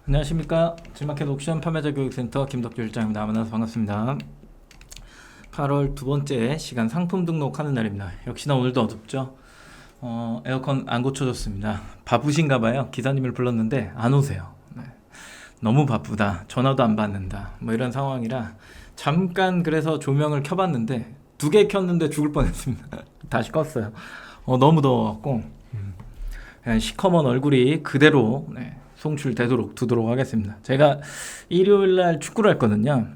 안녕하십니까. 지마켓 옥션 판매자 교육센터 김덕주 실장입니다. 만나서 반갑습니다. 8월 두 번째 시간 상품 등록하는 날입니다. 역시나 오늘도 어둡죠. 에어컨 안 고쳐줬습니다. 바쁘신가 봐요. 기사님을 불렀는데 안 오세요. 네. 너무 바쁘다. 전화도 안 받는다. 뭐 이런 상황이라 잠깐 그래서 조명을 켜봤는데 2개 켰는데 죽을 뻔했습니다. 다시 껐어요. 너무 더워갖고 그냥 시커먼 얼굴이 그대로 송출되도록 두도록 하겠습니다. 제가 일요일날 축구를 했거든요.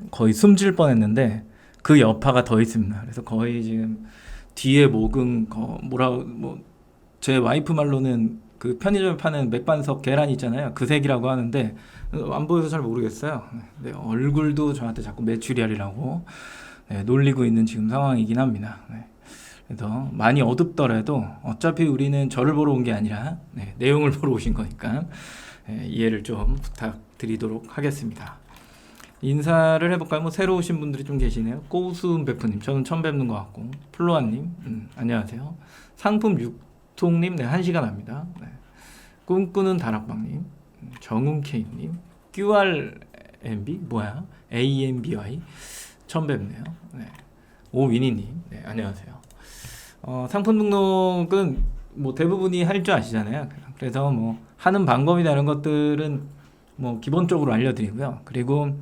거의 숨질 뻔했는데 그 여파가 더 있습니다. 그래서 거의 지금 뒤에 목은 제 와이프 말로는 그 편의점에 파는 맥반석 계란 있잖아요. 그 색이라고 하는데 안 보여서 잘 모르겠어요. 네, 얼굴도 저한테 자꾸 메추리알이라고 놀리고 있는 지금 상황이긴 합니다. 그래서 많이 어둡더라도 어차피 우리는 저를 보러 온 게 아니라 내용을 보러 오신 거니까 이해를 좀 부탁드리도록 하겠습니다. 인사를 해볼까요? 새로 오신 분들이 좀 계시네요. 꼬우수은 베프님, 저는 처음 뵙는 것 같고, 플로아님, 안녕하세요. 상품 유통님, 1시간 합니다. 꿈꾸는 다락방님, 정은케이님, QRMB, AMBY, 처음 뵙네요. 오위니님, 안녕하세요. 상품 등록은 대부분이 할 줄 아시잖아요. 그래서 하는 방법이나 이런 것들은 기본적으로 알려드리고요. 그리고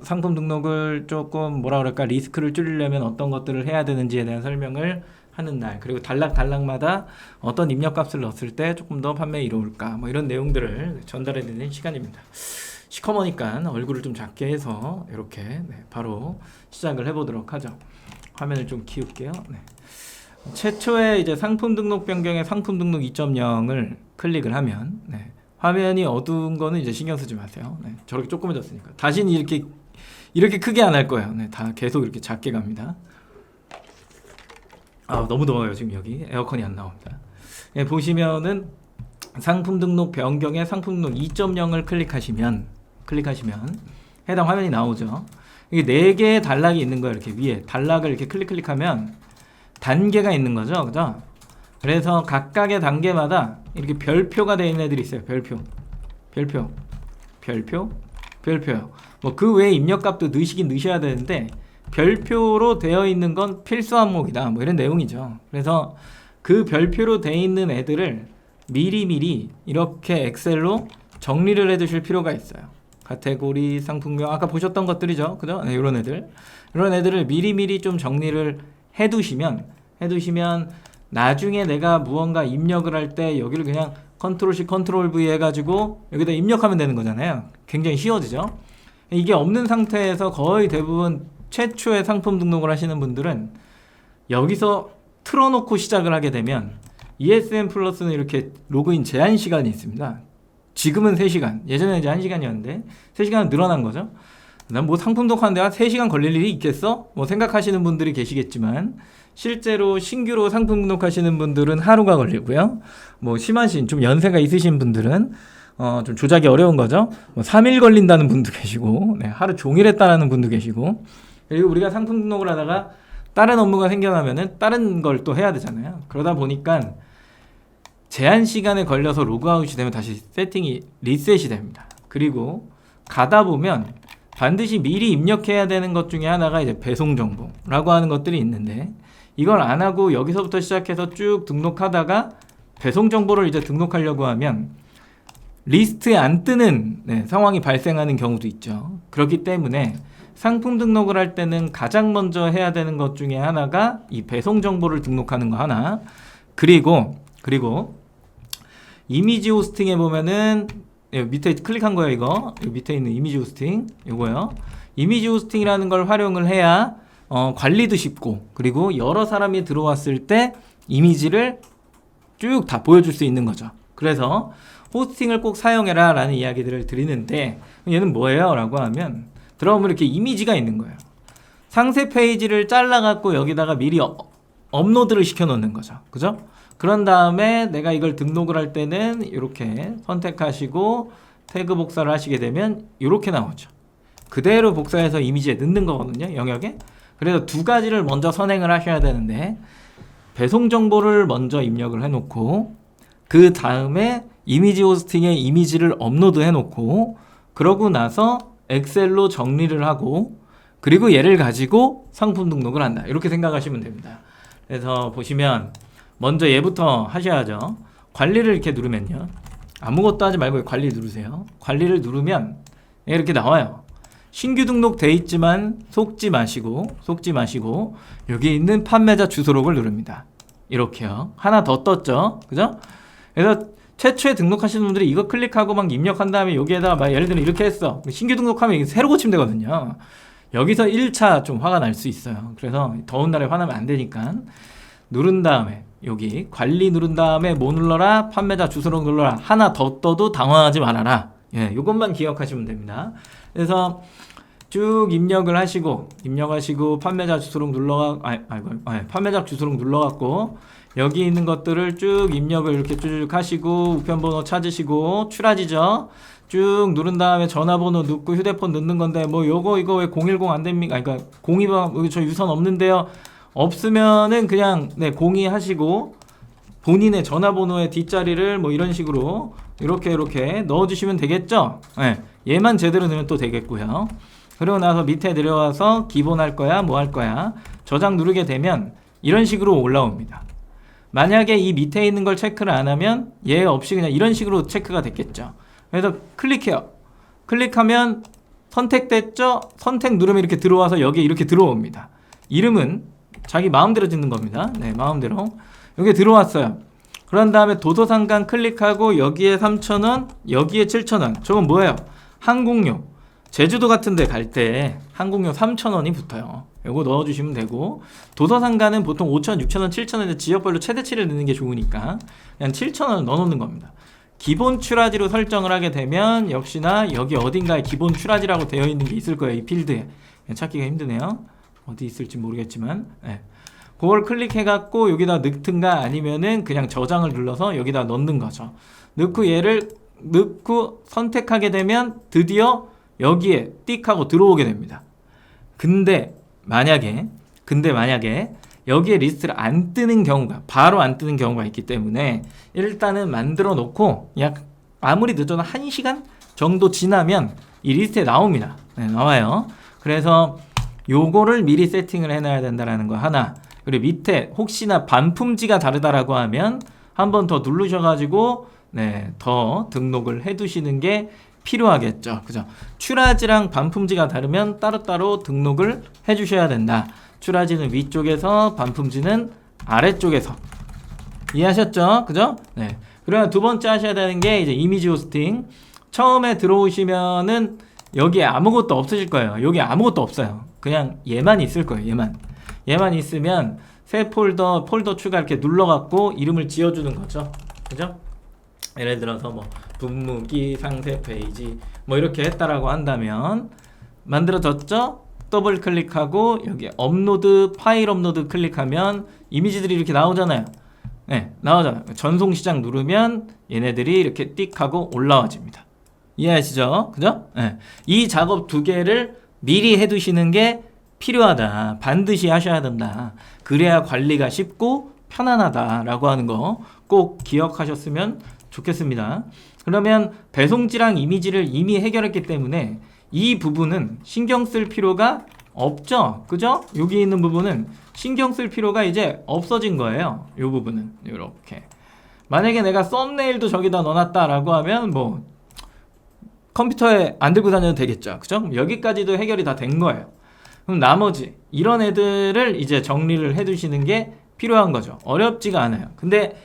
상품 등록을 조금 리스크를 줄이려면 어떤 것들을 해야 되는지에 대한 설명을 하는 날, 그리고 단락마다 어떤 입력값을 넣었을 때 조금 더 판매에 이로울까 이런 내용들을 전달해 드리는 시간입니다. 시커머니까 얼굴을 좀 작게 해서 이렇게 바로 시작을 해보도록 하죠. 화면을 좀 키울게요. 최초에 이제 상품 등록 변경에 상품 등록 2.0을 클릭을 하면 화면이 어두운 거는 이제 신경 쓰지 마세요. 저렇게 조그매졌으니까 다시는 이렇게 크게 안 할 거예요. 다 계속 이렇게 작게 갑니다. 너무 더워요. 지금 여기 에어컨이 안 나옵니다. 보시면은 상품 등록 변경에 상품 등록 2.0을 클릭하시면 해당 화면이 나오죠. 이게 4개의 단락이 있는 거예요. 이렇게 위에 단락을 이렇게 클릭하면 단계가 있는 거죠. 그죠? 그래서 각각의 단계마다 이렇게 별표가 되어 있는 애들이 있어요. 별표. 그 외에 입력값도 넣으셔야 되는데 별표로 되어 있는 건 필수 항목이다. 이런 내용이죠. 그래서 그 별표로 되어 있는 애들을 미리 이렇게 엑셀로 정리를 해 두실 필요가 있어요. 카테고리, 상품명, 아까 보셨던 것들이죠. 그죠? 이런 애들을 미리 좀 정리를 해 두시면 나중에 내가 무언가 입력을 할 때 여기를 그냥 컨트롤 C, 컨트롤 V 해가지고 여기다 입력하면 되는 거잖아요. 굉장히 쉬워지죠. 이게 없는 상태에서 거의 대부분 최초의 상품 등록을 하시는 분들은 여기서 틀어놓고 시작을 하게 되면 ESN 플러스는 이렇게 로그인 제한 시간이 있습니다. 지금은 3시간, 예전에 이제 1시간이었는데 3시간은 늘어난 거죠. 난 상품 등록하는데 한 3시간 걸릴 일이 있겠어? 생각하시는 분들이 계시겠지만 실제로 신규로 상품 등록하시는 분들은 하루가 걸리고요. 심하신 좀 연세가 있으신 분들은 좀 조작이 어려운 거죠. 3일 걸린다는 분도 계시고, 하루 종일 했다는 분도 계시고, 그리고 우리가 상품 등록을 하다가 다른 업무가 생겨나면은 다른 걸 또 해야 되잖아요. 그러다 보니까 제한 시간에 걸려서 로그아웃이 되면 다시 세팅이 리셋이 됩니다. 그리고 가다 보면 반드시 미리 입력해야 되는 것 중에 하나가 이제 배송 정보라고 하는 것들이 있는데, 이걸 안 하고 여기서부터 시작해서 쭉 등록하다가 배송 정보를 이제 등록하려고 하면 리스트에 안 뜨는 상황이 발생하는 경우도 있죠. 그렇기 때문에 상품 등록을 할 때는 가장 먼저 해야 되는 것 중에 하나가 이 배송 정보를 등록하는 거 하나, 그리고 이미지 호스팅에 보면은 밑에 클릭한 거예요. 이거 밑에 있는 이미지 호스팅 이거요. 이미지 호스팅이라는 걸 활용을 해야 관리도 쉽고, 그리고 여러 사람이 들어왔을 때 이미지를 쭉 다 보여줄 수 있는 거죠. 그래서 호스팅을 꼭 사용해라 라는 이야기들을 드리는데, 얘는 뭐예요? 라고 하면 들어오면 이렇게 이미지가 있는 거예요. 상세 페이지를 잘라갖고 여기다가 미리 업로드를 시켜 놓는 거죠. 그죠? 그런 다음에 내가 이걸 등록을 할 때는 이렇게 선택하시고 태그 복사를 하시게 되면 이렇게 나오죠. 그대로 복사해서 이미지에 넣는 거거든요. 영역에. 그래서 2가지를 먼저 선행을 하셔야 되는데, 배송 정보를 먼저 입력을 해놓고 그 다음에 이미지 호스팅에 이미지를 업로드 해놓고 그러고 나서 엑셀로 정리를 하고 그리고 얘를 가지고 상품 등록을 한다. 이렇게 생각하시면 됩니다. 그래서 보시면 먼저 얘부터 하셔야죠. 관리를 이렇게 누르면요. 아무것도 하지 말고 관리 누르세요. 관리를 누르면 이렇게 나와요. 신규 등록돼 있지만 속지 마시고 여기 있는 판매자 주소록을 누릅니다. 이렇게요. 하나 더 떴죠. 그죠? 그래서 최초에 등록하시는 분들이 이거 클릭하고 막 입력한 다음에 여기에다가 막 예를 들어 이렇게 했어. 신규 등록하면 이게 새로 고치면 되거든요. 여기서 1차 좀 화가 날 수 있어요. 그래서 더운 날에 화나면 안 되니까 누른 다음에 여기 관리 누른 다음에 뭐 눌러라? 판매자 주소록 눌러라. 하나 더 떠도 당황하지 말아라. 예, 이것만 기억하시면 됩니다. 그래서 쭉 입력하시고 판매자 주소록 판매자 주소록 눌러갖고 여기 있는 것들을 쭉 입력을 이렇게 쭉 하시고 우편번호 찾으시고 출하지죠. 쭉 누른 다음에 전화번호 넣고 휴대폰 넣는 건데 뭐 이거 왜 010 안 됩니까? 그러니까 02번 저 유선 없는데요. 없으면은 그냥 네 02 하시고 본인의 전화번호의 뒷자리를 뭐 이런 식으로 이렇게 넣어주시면 되겠죠. 네, 얘만 제대로 넣으면 또 되겠고요. 그리고 나서 밑에 내려와서 기본 할 거야 뭐 할 거야 저장 누르게 되면 이런 식으로 올라옵니다. 만약에 이 밑에 있는 걸 체크를 안 하면 얘 없이 그냥 이런 식으로 체크가 됐겠죠. 그래서 클릭해요. 클릭하면 선택됐죠? 선택 누르면 이렇게 들어와서 여기에 이렇게 들어옵니다. 이름은 자기 마음대로 짓는 겁니다. 네, 마음대로. 여기 들어왔어요. 그런 다음에 도서상관 클릭하고 여기에 3,000원, 여기에 7,000원. 저건 뭐예요? 항공료. 제주도 같은 데 갈 때 항공료 3,000원이 붙어요. 요거 넣어주시면 되고 도서상관은 보통 5,000원, 6,000원, 7,000원인데 지역별로 최대치를 넣는 게 좋으니까 그냥 7,000원 넣어놓는 겁니다. 기본 출하지로 설정을 하게 되면 역시나 여기 어딘가에 기본 출하지라고 되어 있는 게 있을 거예요. 이 필드에. 찾기가 힘드네요. 어디 있을지 모르겠지만 네. 그걸 클릭해 갖고 여기다 넣든가 아니면은 그냥 저장을 눌러서 여기다 넣는 거죠. 넣고 얘를 넣고 선택하게 되면 드디어 여기에 띡 하고 들어오게 됩니다. 근데 만약에 여기에 리스트를 안 뜨는 경우가 바로 안 뜨는 경우가 있기 때문에 일단은 만들어 놓고 약 아무리 늦어도 1시간 정도 지나면 이 리스트에 나옵니다. 네, 나와요. 그래서 요거를 미리 세팅을 해놔야 된다라는 거 하나. 그리고 밑에 혹시나 반품지가 다르다라고 하면 한 번 더 누르셔가지고 네, 더 등록을 해두시는 게 필요하겠죠. 그죠? 출하지랑 반품지가 다르면 따로따로 등록을 해주셔야 된다. 출하지는 위쪽에서 반품지는 아래쪽에서. 이해하셨죠? 그죠? 네. 그러면 두 번째 하셔야 되는 게 이제 이미지 호스팅. 처음에 들어오시면은 여기에 아무것도 없으실 거예요. 여기 아무것도 없어요. 그냥 얘만 있을 거예요. 얘만 있으면 새 폴더 추가 이렇게 눌러갖고 이름을 지어주는 거죠. 그죠? 예를 들어서 뭐 분무기 상세 페이지 뭐 이렇게 했다라고 한다면 만들어졌죠? 더블 클릭하고 여기 업로드 파일 업로드 클릭하면 이미지들이 이렇게 나오잖아요. 네, 나오잖아요. 전송 시작 누르면 얘네들이 이렇게 띡 하고 올라와집니다. 이해하시죠? 그죠? 네. 이 작업 두 개를 미리 해두시는 게 필요하다. 반드시 하셔야 된다. 그래야 관리가 쉽고 편안하다라고 하는 거 꼭 기억하셨으면 좋겠습니다. 그러면 배송지랑 이미지를 이미 해결했기 때문에 이 부분은 신경 쓸 필요가 없죠. 그죠? 여기 있는 부분은 신경 쓸 필요가 이제 없어진 거예요. 이 부분은 이렇게. 만약에 내가 썸네일도 저기다 넣어놨다라고 하면 뭐 컴퓨터에 안 들고 다녀도 되겠죠. 그죠? 여기까지도 해결이 다 된 거예요. 그럼 나머지 이런 애들을 이제 정리를 해두시는 게 필요한 거죠. 어렵지가 않아요. 근데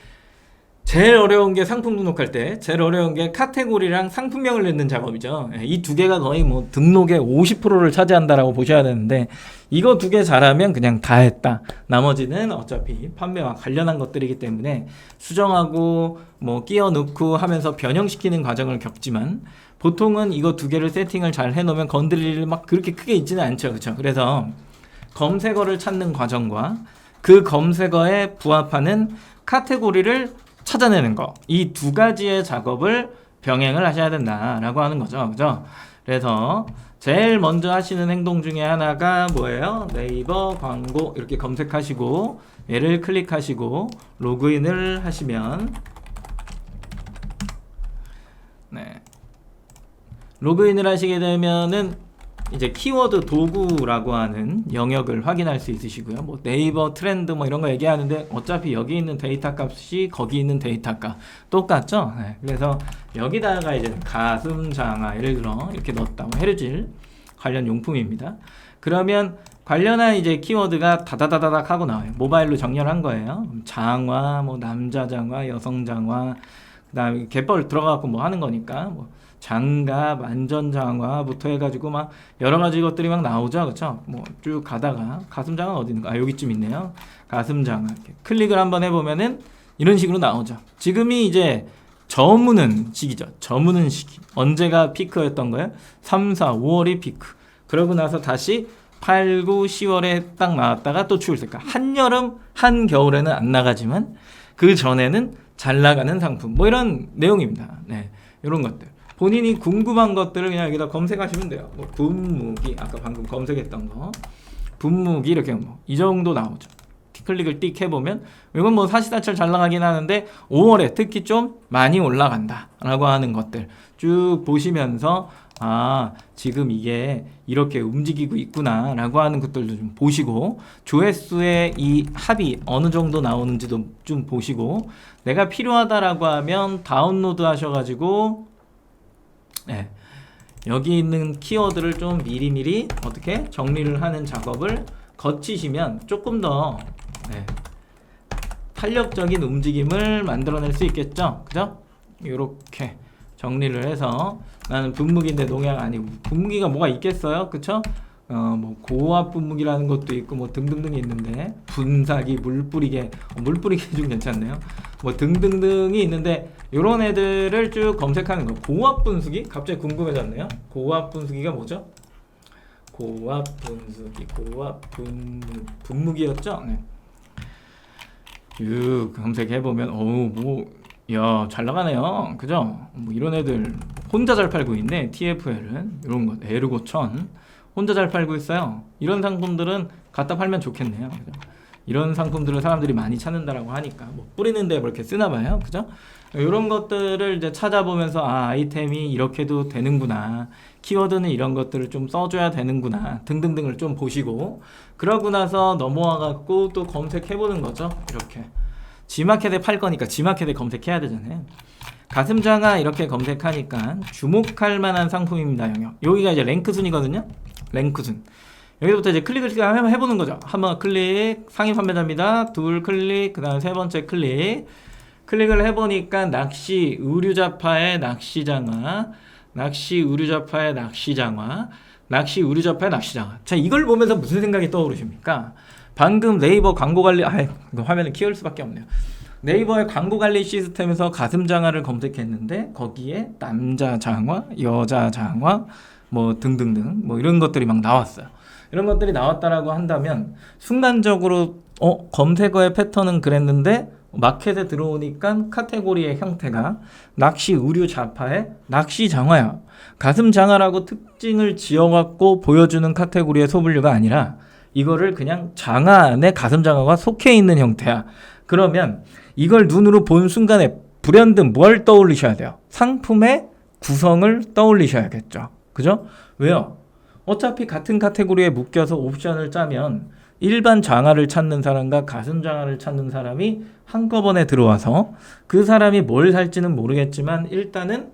제일 어려운 게 상품 등록할 때 제일 어려운 게 카테고리랑 상품명을 넣는 작업이죠. 이 두 개가 거의 뭐 등록의 50%를 차지한다라고 보셔야 되는데 이거 두 개 잘하면 그냥 다 했다. 나머지는 어차피 판매와 관련한 것들이기 때문에 수정하고 뭐 끼워 넣고 하면서 변형시키는 과정을 겪지만 보통은 이거 두 개를 세팅을 잘 해놓으면 건드릴 일 막 그렇게 크게 있지는 않죠. 그렇죠? 그래서 검색어를 찾는 과정과 그 검색어에 부합하는 카테고리를 찾아내는 거, 이 두 가지의 작업을 병행을 하셔야 된다라고 하는 거죠. 그죠? 그래서 제일 먼저 하시는 행동 중에 하나가 뭐예요? 네이버 광고 이렇게 검색하시고 얘를 클릭하시고 로그인을 하시면 네. 로그인을 하시게 되면은 이제 키워드 도구라고 하는 영역을 확인할 수 있으시고요. 뭐 네이버 트렌드 뭐 이런 거 얘기하는데 어차피 여기 있는 데이터 값이 거기 있는 데이터 값 똑같죠. 네. 그래서 여기다가 이제 가슴 장화 예를 들어 이렇게 넣었다. 뭐 헤르질 관련 용품입니다. 그러면 관련한 이제 키워드가 다다다다닥 하고 나와요. 모바일로 정렬한 거예요. 장화, 뭐 남자 장화, 여성 장화, 그다음에 갯벌 들어가고 뭐 하는 거니까 뭐 장갑, 안전 장화부터 해가지고 막 여러 가지 것들이 막 나오죠, 그렇죠? 뭐 쭉 가다가 가슴 장화 어디 있는가? 아, 여기쯤 있네요. 가슴 장화 이렇게 클릭을 한번 해보면은 이런 식으로 나오죠. 지금이 이제 저무는 시기죠. 저무는 시기. 언제가 피크였던 거예요? 3, 4, 5월이 피크. 그러고 나서 다시 8, 9, 10월에 딱 나왔다가 또 추울 때. 그러니까 한여름, 한겨울에는 안 나가지만 그 전에는 잘 나가는 상품. 뭐 이런 내용입니다. 네, 이런 것들. 본인이 궁금한 것들을 그냥 여기다 검색하시면 돼요. 뭐 분무기, 아까 방금 검색했던 거. 분무기 이렇게 뭐 이 정도 나오죠. 클릭을 띡 해보면 이건 뭐 사시사철 잘 나가긴 하는데 5월에 특히 좀 많이 올라간다 라고 하는 것들 쭉 보시면서 아 지금 이게 이렇게 움직이고 있구나 라고 하는 것들도 좀 보시고 조회수의 이 합이 어느 정도 나오는지도 좀 보시고 내가 필요하다라고 하면 다운로드 하셔가지고 네, 여기 있는 키워드를 좀 미리미리 어떻게 정리를 하는 작업을 거치시면 조금 더 네, 탄력적인 움직임을 만들어낼 수 있겠죠. 그죠? 이렇게 정리를 해서 나는 분무기인데 농약 아니고 분무기가 뭐가 있겠어요? 그쵸? 뭐 고압 분무기라는 것도 있고 뭐 등등등이 있는데 분사기, 물 뿌리개 물 뿌리개 좀 괜찮네요. 뭐 등등등이 있는데 요런 애들을 쭉 검색하는 거. 고압 분수기? 갑자기 궁금해졌네요. 고압 분수기가 뭐죠? 고압 분수기, 고압 분무기였죠? 네. 쭉 검색해보면 어우 뭐 야 잘 나가네요. 그죠? 뭐 이런 애들 혼자 잘 팔고 있네. TFL은 이런 거 에르고 1000 혼자 잘 팔고 있어요. 이런 상품들은 갖다 팔면 좋겠네요. 그죠? 이런 상품들을 사람들이 많이 찾는다라고 하니까 뭐 뿌리는데 뭐 이렇게 쓰나 봐요. 그죠? 이런 것들을 이제 찾아보면서 아 아이템이 이렇게도 되는구나. 키워드는 이런 것들을 좀 써줘야 되는구나. 등등등을 좀 보시고 그러고 나서 넘어와 갖고 또 검색해보는 거죠. 이렇게 G마켓에 팔 거니까 G마켓에 검색해야 되잖아요. 가슴 장화 이렇게 검색하니까 주목할 만한 상품입니다. 영역. 여기가 이제 랭크 순이거든요. 랭크 순. 여기부터 이제 클릭을 해보는 거죠. 한번 클릭, 상위 판매자입니다. 둘 클릭, 그 다음 세 번째 클릭. 클릭을 해보니까 낚시 의류자파의 낚시장화, 낚시 의류자파의 낚시장화, 낚시 의류자파의 낚시장화. 자, 이걸 보면서 무슨 생각이 떠오르십니까? 방금 네이버 광고관리, 화면을 키울 수밖에 없네요. 네이버의 광고관리 시스템에서 가슴 장화를 검색했는데 거기에 남자 장화, 여자 장화, 뭐 등등등 뭐 이런 것들이 막 나왔어요. 이런 것들이 나왔다라고 한다면 순간적으로 검색어의 패턴은 그랬는데 마켓에 들어오니까 카테고리의 형태가 낚시 의류 자파의 낚시 장화야. 가슴 장화라고 특징을 지어갖고 보여주는 카테고리의 소분류가 아니라 이거를 그냥 장화 안에 가슴 장화가 속해 있는 형태야. 그러면 이걸 눈으로 본 순간에 브랜드 뭘 떠올리셔야 돼요? 상품의 구성을 떠올리셔야겠죠. 그죠? 왜요? 어차피 같은 카테고리에 묶여서 옵션을 짜면 일반 장화를 찾는 사람과 가슴 장화를 찾는 사람이 한꺼번에 들어와서 그 사람이 뭘 살지는 모르겠지만 일단은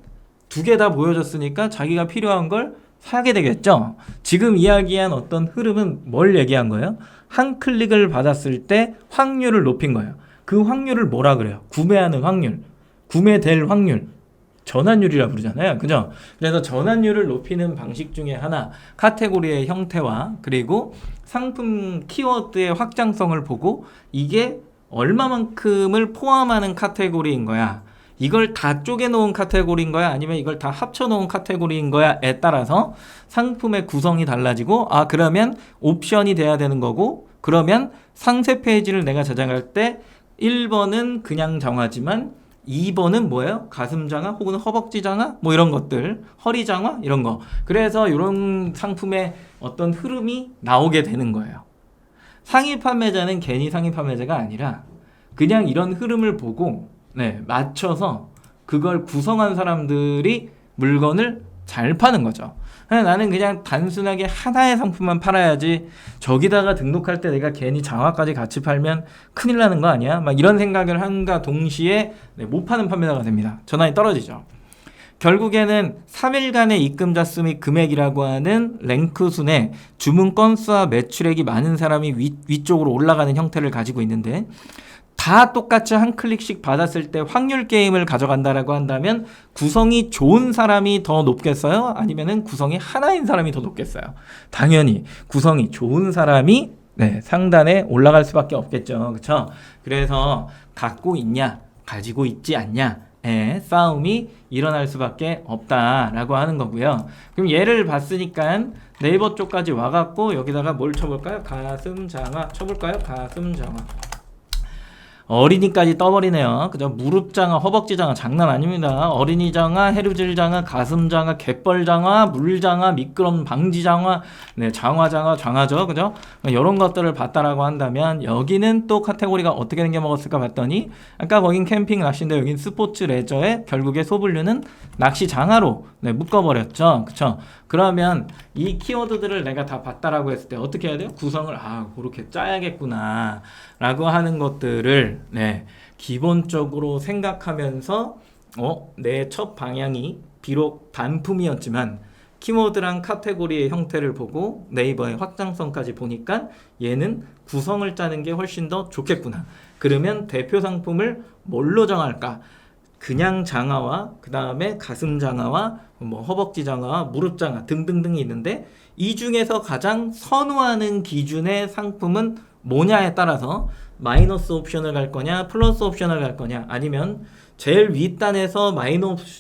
두 개 다 보여줬으니까 자기가 필요한 걸 사게 되겠죠. 지금 이야기한 어떤 흐름은 뭘 얘기한 거예요? 한 클릭을 받았을 때 확률을 높인 거예요. 그 확률을 뭐라 그래요? 구매하는 확률, 구매될 확률, 전환율이라 부르잖아요. 그죠? 그래서 전환율을 높이는 방식 중에 하나, 카테고리의 형태와 그리고 상품 키워드의 확장성을 보고 이게 얼마만큼을 포함하는 카테고리인 거야. 이걸 다 쪼개놓은 카테고리인 거야? 아니면 이걸 다 합쳐놓은 카테고리인 거야?에 따라서 상품의 구성이 달라지고 그러면 옵션이 돼야 되는 거고 그러면 상세 페이지를 내가 저장할 때 1번은 그냥 장화지만 2번은 뭐예요? 가슴 장화 혹은 허벅지 장화? 뭐 이런 것들 허리 장화? 이런 거 그래서 이런 상품의 어떤 흐름이 나오게 되는 거예요. 상위 판매자는 괜히 상위 판매자가 아니라 그냥 이런 흐름을 보고 맞춰서 그걸 구성한 사람들이 물건을 잘 파는 거죠. 나는 그냥 단순하게 하나의 상품만 팔아야지 저기다가 등록할 때 내가 괜히 장화까지 같이 팔면 큰일 나는 거 아니야? 막 이런 생각을 한가 동시에 못 파는 판매자가 됩니다. 전환이 떨어지죠. 결국에는 3일간의 입금자 수 및 금액이라고 하는 랭크 순에 주문 건수와 매출액이 많은 사람이 위쪽으로 올라가는 형태를 가지고 있는데, 다 똑같이 한 클릭씩 받았을 때 확률 게임을 가져간다라고 한다면 구성이 좋은 사람이 더 높겠어요? 아니면은 구성이 하나인 사람이 더 높겠어요? 당연히 구성이 좋은 사람이 상단에 올라갈 수밖에 없겠죠. 그렇죠? 그래서 갖고 있냐, 가지고 있지 않냐의 싸움이 일어날 수밖에 없다라고 하는 거고요. 그럼 예를 봤으니까 네이버 쪽까지 와갖고 여기다가 뭘 쳐볼까요? 가슴장화 쳐볼까요? 가슴장화. 어린이까지 떠버리네요. 그죠? 무릎장화, 허벅지장화 장난 아닙니다. 어린이장화, 해루질장화, 가슴장화, 갯벌장화, 물장화, 미끄럼 방지장화, 장화장화, 장화죠. 그죠? 이런 것들을 봤다라고 한다면 여기는 또 카테고리가 어떻게 생겨먹었을까 봤더니 아까 거긴 캠핑 낚시인데 여긴 스포츠 레저에 결국에 소분류는 낚시 장화로 묶어버렸죠. 그쵸? 그러면 이 키워드들을 내가 다 봤다라고 했을 때 어떻게 해야 돼요? 구성을 그렇게 짜야겠구나 라고 하는 것들을 기본적으로 생각하면서 내 첫 방향이 비록 단품이었지만 키워드랑 카테고리의 형태를 보고 네이버의 확장성까지 보니까 얘는 구성을 짜는 게 훨씬 더 좋겠구나. 그러면 대표 상품을 뭘로 정할까? 그냥 장화와 그 다음에 가슴 장화와 허벅지 장화와 무릎 장화 등등등이 있는데 이 중에서 가장 선호하는 기준의 상품은 뭐냐에 따라서 마이너스 옵션을 갈 거냐 플러스 옵션을 갈 거냐 아니면 제일 윗단에서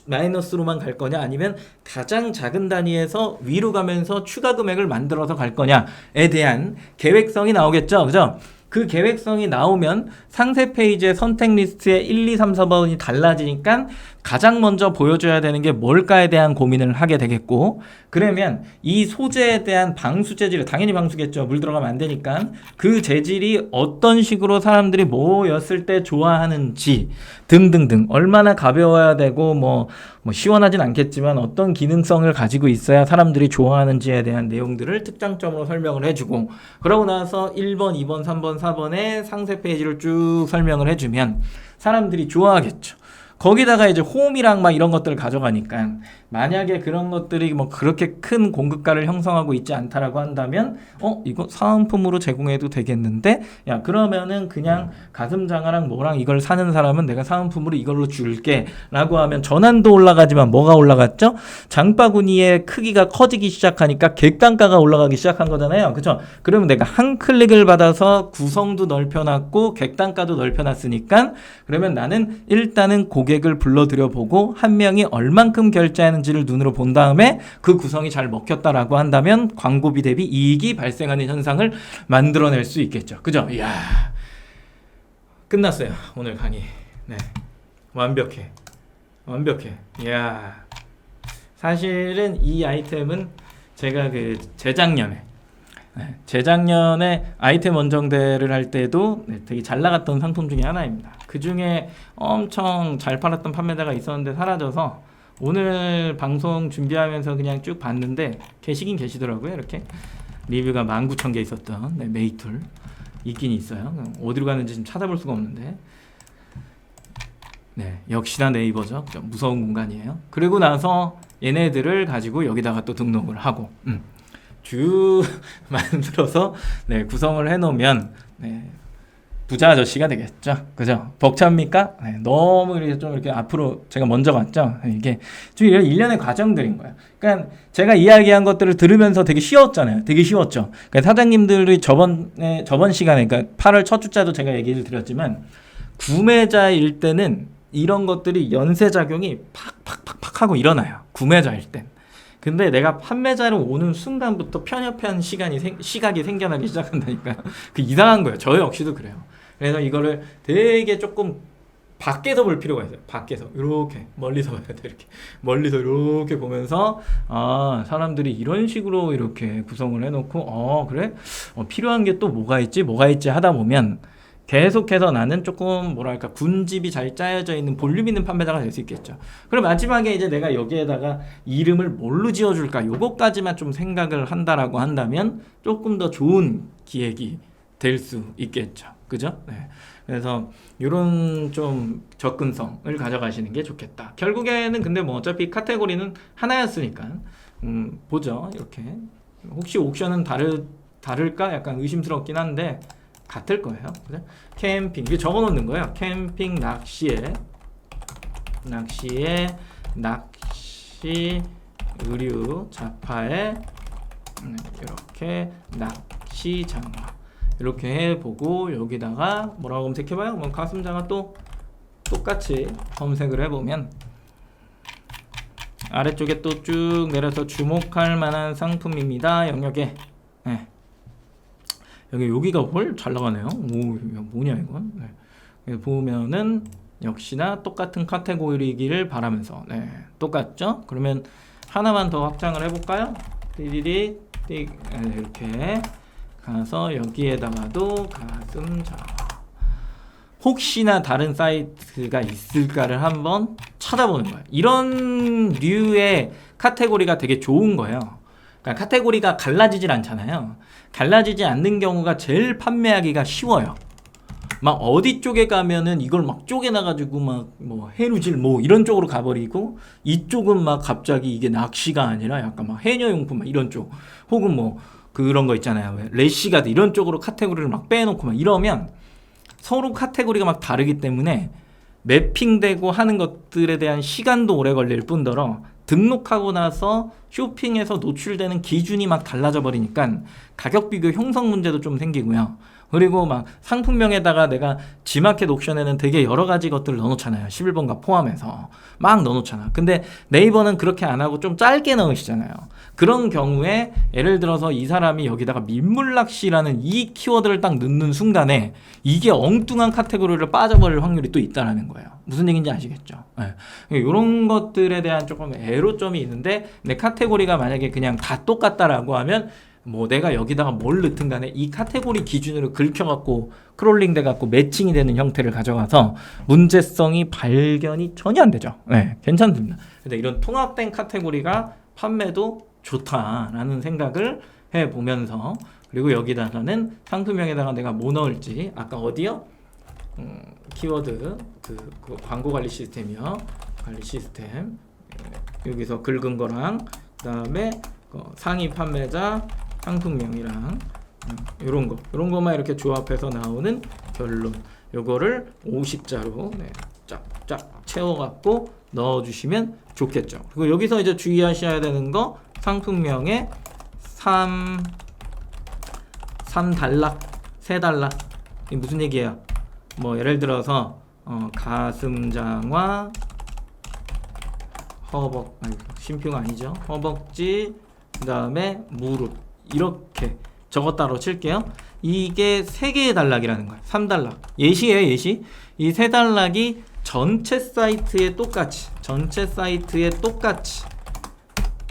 마이너스로만 갈 거냐 아니면 가장 작은 단위에서 위로 가면서 추가 금액을 만들어서 갈 거냐에 대한 계획성이 나오겠죠. 그죠? 그 계획성이 나오면 상세 페이지의 선택 리스트에 1, 2, 3, 4번이 달라지니까 가장 먼저 보여줘야 되는 게 뭘까에 대한 고민을 하게 되겠고, 그러면 이 소재에 대한 방수 재질을 당연히 방수겠죠. 물 들어가면 안 되니까. 그 재질이 어떤 식으로 사람들이 모였을 때 좋아하는지 등등등, 얼마나 가벼워야 되고 뭐 시원하진 않겠지만 어떤 기능성을 가지고 있어야 사람들이 좋아하는지에 대한 내용들을 특장점으로 설명을 해주고, 그러고 나서 1번, 2번, 3번, 4번의 상세 페이지를 쭉 설명을 해주면 사람들이 좋아하겠죠. 거기다가 이제 홈이랑 막 이런 것들을 가져가니까 만약에 그런 것들이 뭐 그렇게 큰 공급가를 형성하고 있지 않다라고 한다면 이거 사은품으로 제공해도 되겠는데, 야 그러면은 그냥 가슴 장화랑 뭐랑 이걸 사는 사람은 내가 사은품으로 이걸로 줄게 라고 하면 전환도 올라가지만 뭐가 올라갔죠? 장바구니의 크기가 커지기 시작하니까 객단가가 올라가기 시작한 거잖아요. 그렇죠? 그러면 내가 한 클릭을 받아서 구성도 넓혀놨고 객단가도 넓혀놨으니까 그러면 나는 일단은 고객을 불러들여 보고 한 명이 얼만큼 결제하는지를 눈으로 본 다음에 그 구성이 잘 먹혔다라고 한다면 광고비 대비 이익이 발생하는 현상을 만들어낼 수 있겠죠. 그죠? 이야, 끝났어요. 오늘 강의. 완벽해. 이야, 사실은 이 아이템은 제가 재작년에 아이템 원정대를 할 때도 되게 잘 나갔던 상품 중에 하나입니다. 그 중에 엄청 잘 팔았던 판매자가 있었는데 사라져서 오늘 방송 준비하면서 그냥 쭉 봤는데 계시긴 계시더라고요. 이렇게 리뷰가 19,000개 있었던 메이툴 있긴 있어요. 어디로 가는지 지금 찾아볼 수가 없는데 역시나 네이버죠. 무서운 공간이에요. 그리고 나서 얘네들을 가지고 여기다가 또 등록을 하고 쭉 만들어서 구성을 해놓으면 부자 아저씨가 되겠죠. 그죠? 벅찹니까? 너무 좀 이렇게 앞으로 제가 먼저 갔죠. 이게 좀 일련의 과정들인 거예요. 그러니까 제가 이야기한 것들을 들으면서 되게 쉬웠잖아요. 되게 쉬웠죠. 그러니까 사장님들이 저번 시간에, 그러니까 8월 첫 주자도 제가 얘기를 드렸지만 구매자일 때는 이런 것들이 연쇄작용이 팍팍팍팍 하고 일어나요. 구매자일 땐. 근데 내가 판매자로 오는 순간부터 편협한 시각이 생겨나기 시작한다니까요. 그 이상한 거예요. 저 역시도 그래요. 그래서 이거를 되게 조금 밖에서 볼 필요가 있어요. 밖에서 이렇게 멀리서 봐야 돼. 이렇게 멀리서 이렇게 보면서 사람들이 이런 식으로 이렇게 구성을 해놓고 그래? 필요한 게 또 뭐가 있지 하다 보면 계속해서 나는 조금 뭐랄까 군집이 잘 짜여져 있는 볼륨 있는 판매자가 될 수 있겠죠. 그럼 마지막에 이제 내가 여기에다가 이름을 뭘로 지어줄까 요거까지만 좀 생각을 한다라고 한다면 조금 더 좋은 기획이 될 수 있겠죠. 그죠? 네. 그래서 이런 좀 접근성을 가져가시는 게 좋겠다. 결국에는 근데 뭐 어차피 카테고리는 하나였으니까 보죠. 이렇게 혹시 옥션은 다를까 약간 의심스럽긴 한데 같을 거예요. 그죠? 캠핑 이게 적어놓는 거예요. 캠핑 낚시 의류 자파에 이렇게 낚시 장화 이렇게 해보고 여기다가 뭐라고 검색해봐요? 뭐 가슴장화 또 똑같이 검색을 해보면 아래쪽에 또 쭉 내려서 주목할 만한 상품입니다. 영역에 네. 여기가 헐 잘 나가네요. 오 뭐냐 이건. 네. 보면은 역시나 똑같은 카테고리이기를 바라면서 네 똑같죠? 그러면 하나만 더 확장을 해볼까요? 띠리리 이렇게 가서 여기에다가도 가슴장 혹시나 다른 사이트가 있을까를 한번 찾아보는 거예요. 이런 류의 카테고리가 되게 좋은 거예요. 그러니까 카테고리가 갈라지질 않잖아요. 갈라지지 않는 경우가 제일 판매하기가 쉬워요. 막 어디 쪽에 가면은 이걸 막 쪼개놔가지고 막 뭐 해루질 뭐 이런 쪽으로 가버리고 이쪽은 막 갑자기 이게 낚시가 아니라 약간 막 해녀용품 막 이런 쪽 혹은 뭐 그런 거 있잖아요. 래시가드 이런 쪽으로 카테고리를 막 빼놓고 막 이러면 서로 카테고리가 막 다르기 때문에 매핑되고 하는 것들에 대한 시간도 오래 걸릴 뿐더러 등록하고 나서 쇼핑에서 노출되는 기준이 막 달라져 버리니까 가격 비교 형성 문제도 좀 생기고요. 그리고 막 상품명에다가 내가 G마켓 옥션에는 되게 여러 가지 것들을 넣어놓잖아요. 11번가 포함해서 막 넣어놓잖아. 근데 네이버는 그렇게 안 하고 좀 짧게 넣으시잖아요. 그런 경우에 예를 들어서 이 사람이 여기다가 민물낚시라는 이 키워드를 딱 넣는 순간에 이게 엉뚱한 카테고리를 빠져버릴 확률이 또 있다는 거예요. 무슨 얘기인지 아시겠죠? 네. 이런 것들에 대한 조금 애로점이 있는데 내 카테고리가 만약에 그냥 다 똑같다라고 하면 뭐 내가 여기다가 뭘 넣든 간에 이 카테고리 기준으로 긁혀갖고 크롤링 돼갖고 매칭이 되는 형태를 가져가서 문제성이 발견이 전혀 안 되죠. 네, 괜찮습니다. 근데 이런 통합된 카테고리가 판매도 좋다라는 생각을 해보면서 그리고 여기다가는 상품명에다가 내가 뭐 넣을지 아까 어디요? 키워드 그 광고 관리 시스템이요. 관리 시스템 여기서 긁은 거랑 그 다음에 상위 판매자 상품명이랑 이런 것만 이렇게 조합해서 나오는 결론 요거를 50자로 네, 쫙쫙 채워갖고 넣어주시면 좋겠죠. 그리고 여기서 이제 주의하셔야 되는 거 상품명에 3달락 3달락 이게 무슨 얘기예요? 뭐 예를 들어서 가슴장화 심표가 아니죠. 허벅지 그 다음에 무릎 이렇게 적었다로 칠게요. 이게 3개의 단락이라는 거예요. 3단락 예시예요. 예시. 이 3단락이 전체 사이트에 똑같이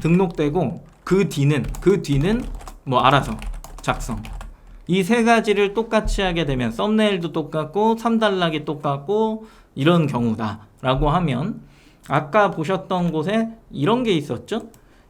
등록되고 그 뒤는 뭐 알아서 작성 이 3가지를 똑같이 하게 되면 썸네일도 똑같고 3단락이 똑같고 이런 경우다 라고 하면 아까 보셨던 곳에 이런 게 있었죠?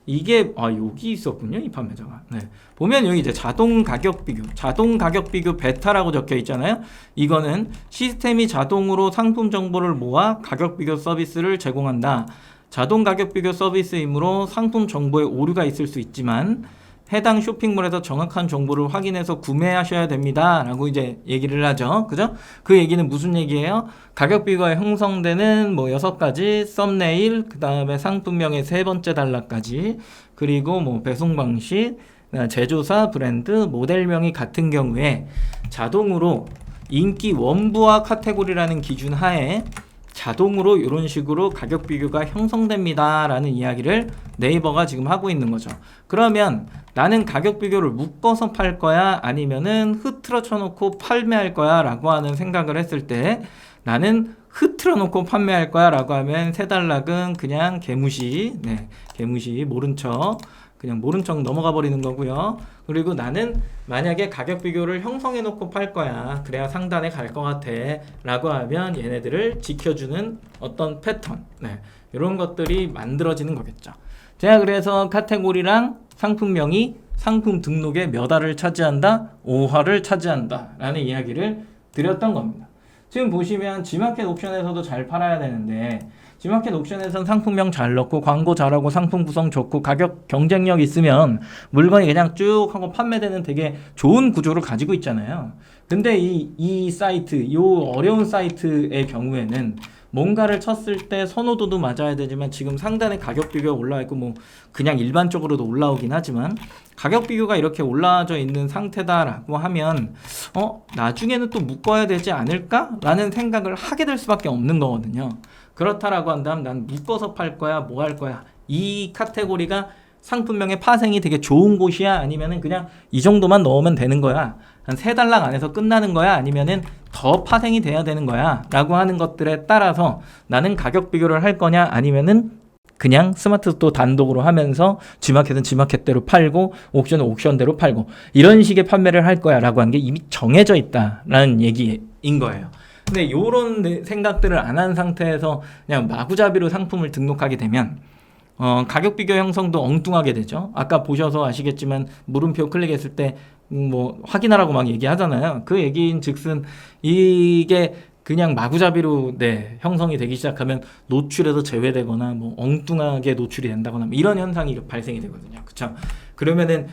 이게 여기 있었군요. 이 판매자가. 네. 보면 여기 이제 자동 가격 비교 베타라고 적혀 있잖아요. 이거는 시스템이 자동으로 상품 정보를 모아 가격 비교 서비스를 제공한다. 자동 가격 비교 서비스이므로 상품 정보에 오류가 있을 수 있지만 해당 쇼핑몰에서 정확한 정보를 확인해서 구매하셔야 됩니다. 라고 이제 얘기를 하죠. 그죠? 그 얘기는 무슨 얘기예요? 가격 비교가 형성되는 뭐 6가지 썸네일, 그 다음에 상품명의 3번째 단락까지, 그리고 뭐 배송 방식, 제조사, 브랜드, 모델명이 같은 경우에 자동으로 인기 원부와 카테고리라는 기준 하에 자동으로 이런 식으로 가격 비교가 형성됩니다 라는 이야기를 네이버가 지금 하고 있는 거죠. 그러면 나는 가격 비교를 묶어서 팔 거야 아니면은 흐트러 쳐놓고 판매할 거야 라고 하는 생각을 했을 때 나는 흐트러 놓고 판매할 거야 라고 하면 세 단락은 그냥 개무시, 개무시, 모른 척, 그냥 모른 척 넘어가 버리는 거고요. 그리고 나는 만약에 가격 비교를 형성해 놓고 팔 거야, 그래야 상단에 갈 것 같아 라고 하면 얘네들을 지켜주는 어떤 패턴, 이런 것들이 만들어지는 거겠죠. 제가 그래서 카테고리랑 상품명이 상품 등록에 몇 화를 차지한다? 5화를 차지한다 라는 이야기를 드렸던 겁니다. 지금 보시면 G마켓 옵션에서도 잘 팔아야 되는데, G마켓 옵션에서는 상품명 잘 넣고 광고 잘하고 상품 구성 좋고 가격 경쟁력 있으면 물건이 그냥 쭉 하고 판매되는 되게 좋은 구조를 가지고 있잖아요. 근데 이 사이트, 요 어려운 사이트의 경우에는 뭔가를 쳤을 때 선호도도 맞아야 되지만, 지금 상단에 가격 비교가 올라와 있고 뭐 그냥 일반적으로도 올라오긴 하지만 가격 비교가 이렇게 올라와져 있는 상태다라고 하면 나중에는 또 묶어야 되지 않을까? 라는 생각을 하게 될 수밖에 없는 거거든요. 그렇다라고 한다면 난 묶어서 팔 거야, 뭐 할 거야, 이 카테고리가 상품명의 파생이 되게 좋은 곳이야, 아니면은 그냥 이 정도만 넣으면 되는 거야, 한 세 단락 안에서 끝나는 거야, 아니면은 더 파생이 돼야 되는 거야 라고 하는 것들에 따라서 나는 가격 비교를 할 거냐, 아니면은 그냥 스마트 스토어 단독으로 하면서 G마켓은 G마켓대로 팔고 옥션은 옥션대로 팔고 이런 식의 판매를 할 거야 라고 한 게 이미 정해져 있다라는 얘기인 거예요. 근데 요런 생각들을 안 한 상태에서 그냥 마구잡이로 상품을 등록하게 되면 가격 비교 형성도 엉뚱하게 되죠. 아까 보셔서 아시겠지만 물음표 클릭했을 때 뭐 확인하라고 막 얘기하잖아요. 그 얘기인 즉슨 이게 그냥 마구잡이로 형성이 되기 시작하면 노출에서 제외되거나 뭐 엉뚱하게 노출이 된다거나 뭐 이런 현상이 발생이 되거든요. 그쵸? 그러면은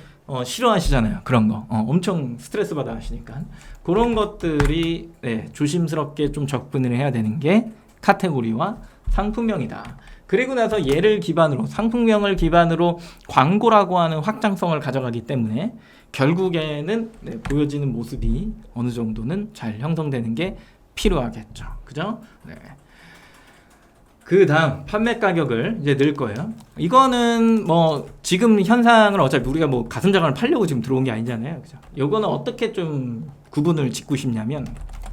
싫어하시잖아요. 그런 거. 엄청 스트레스 받아 하시니까. 그런 것들이 조심스럽게 좀 접근을 해야 되는 게 카테고리와 상품명이다. 그리고 나서 얘를 기반으로, 상품명을 기반으로 광고라고 하는 확장성을 가져가기 때문에 결국에는 보여지는 모습이 어느 정도는 잘 형성되는 게 필요하겠죠. 그죠? 그 다음 판매 가격을 이제 넣을 거예요. 이거는 뭐 지금 현상을 어차피 우리가 뭐 가슴자강을 팔려고 지금 들어온 게 아니잖아요. 그죠? 요거는 어떻게 좀 구분을 짓고 싶냐면,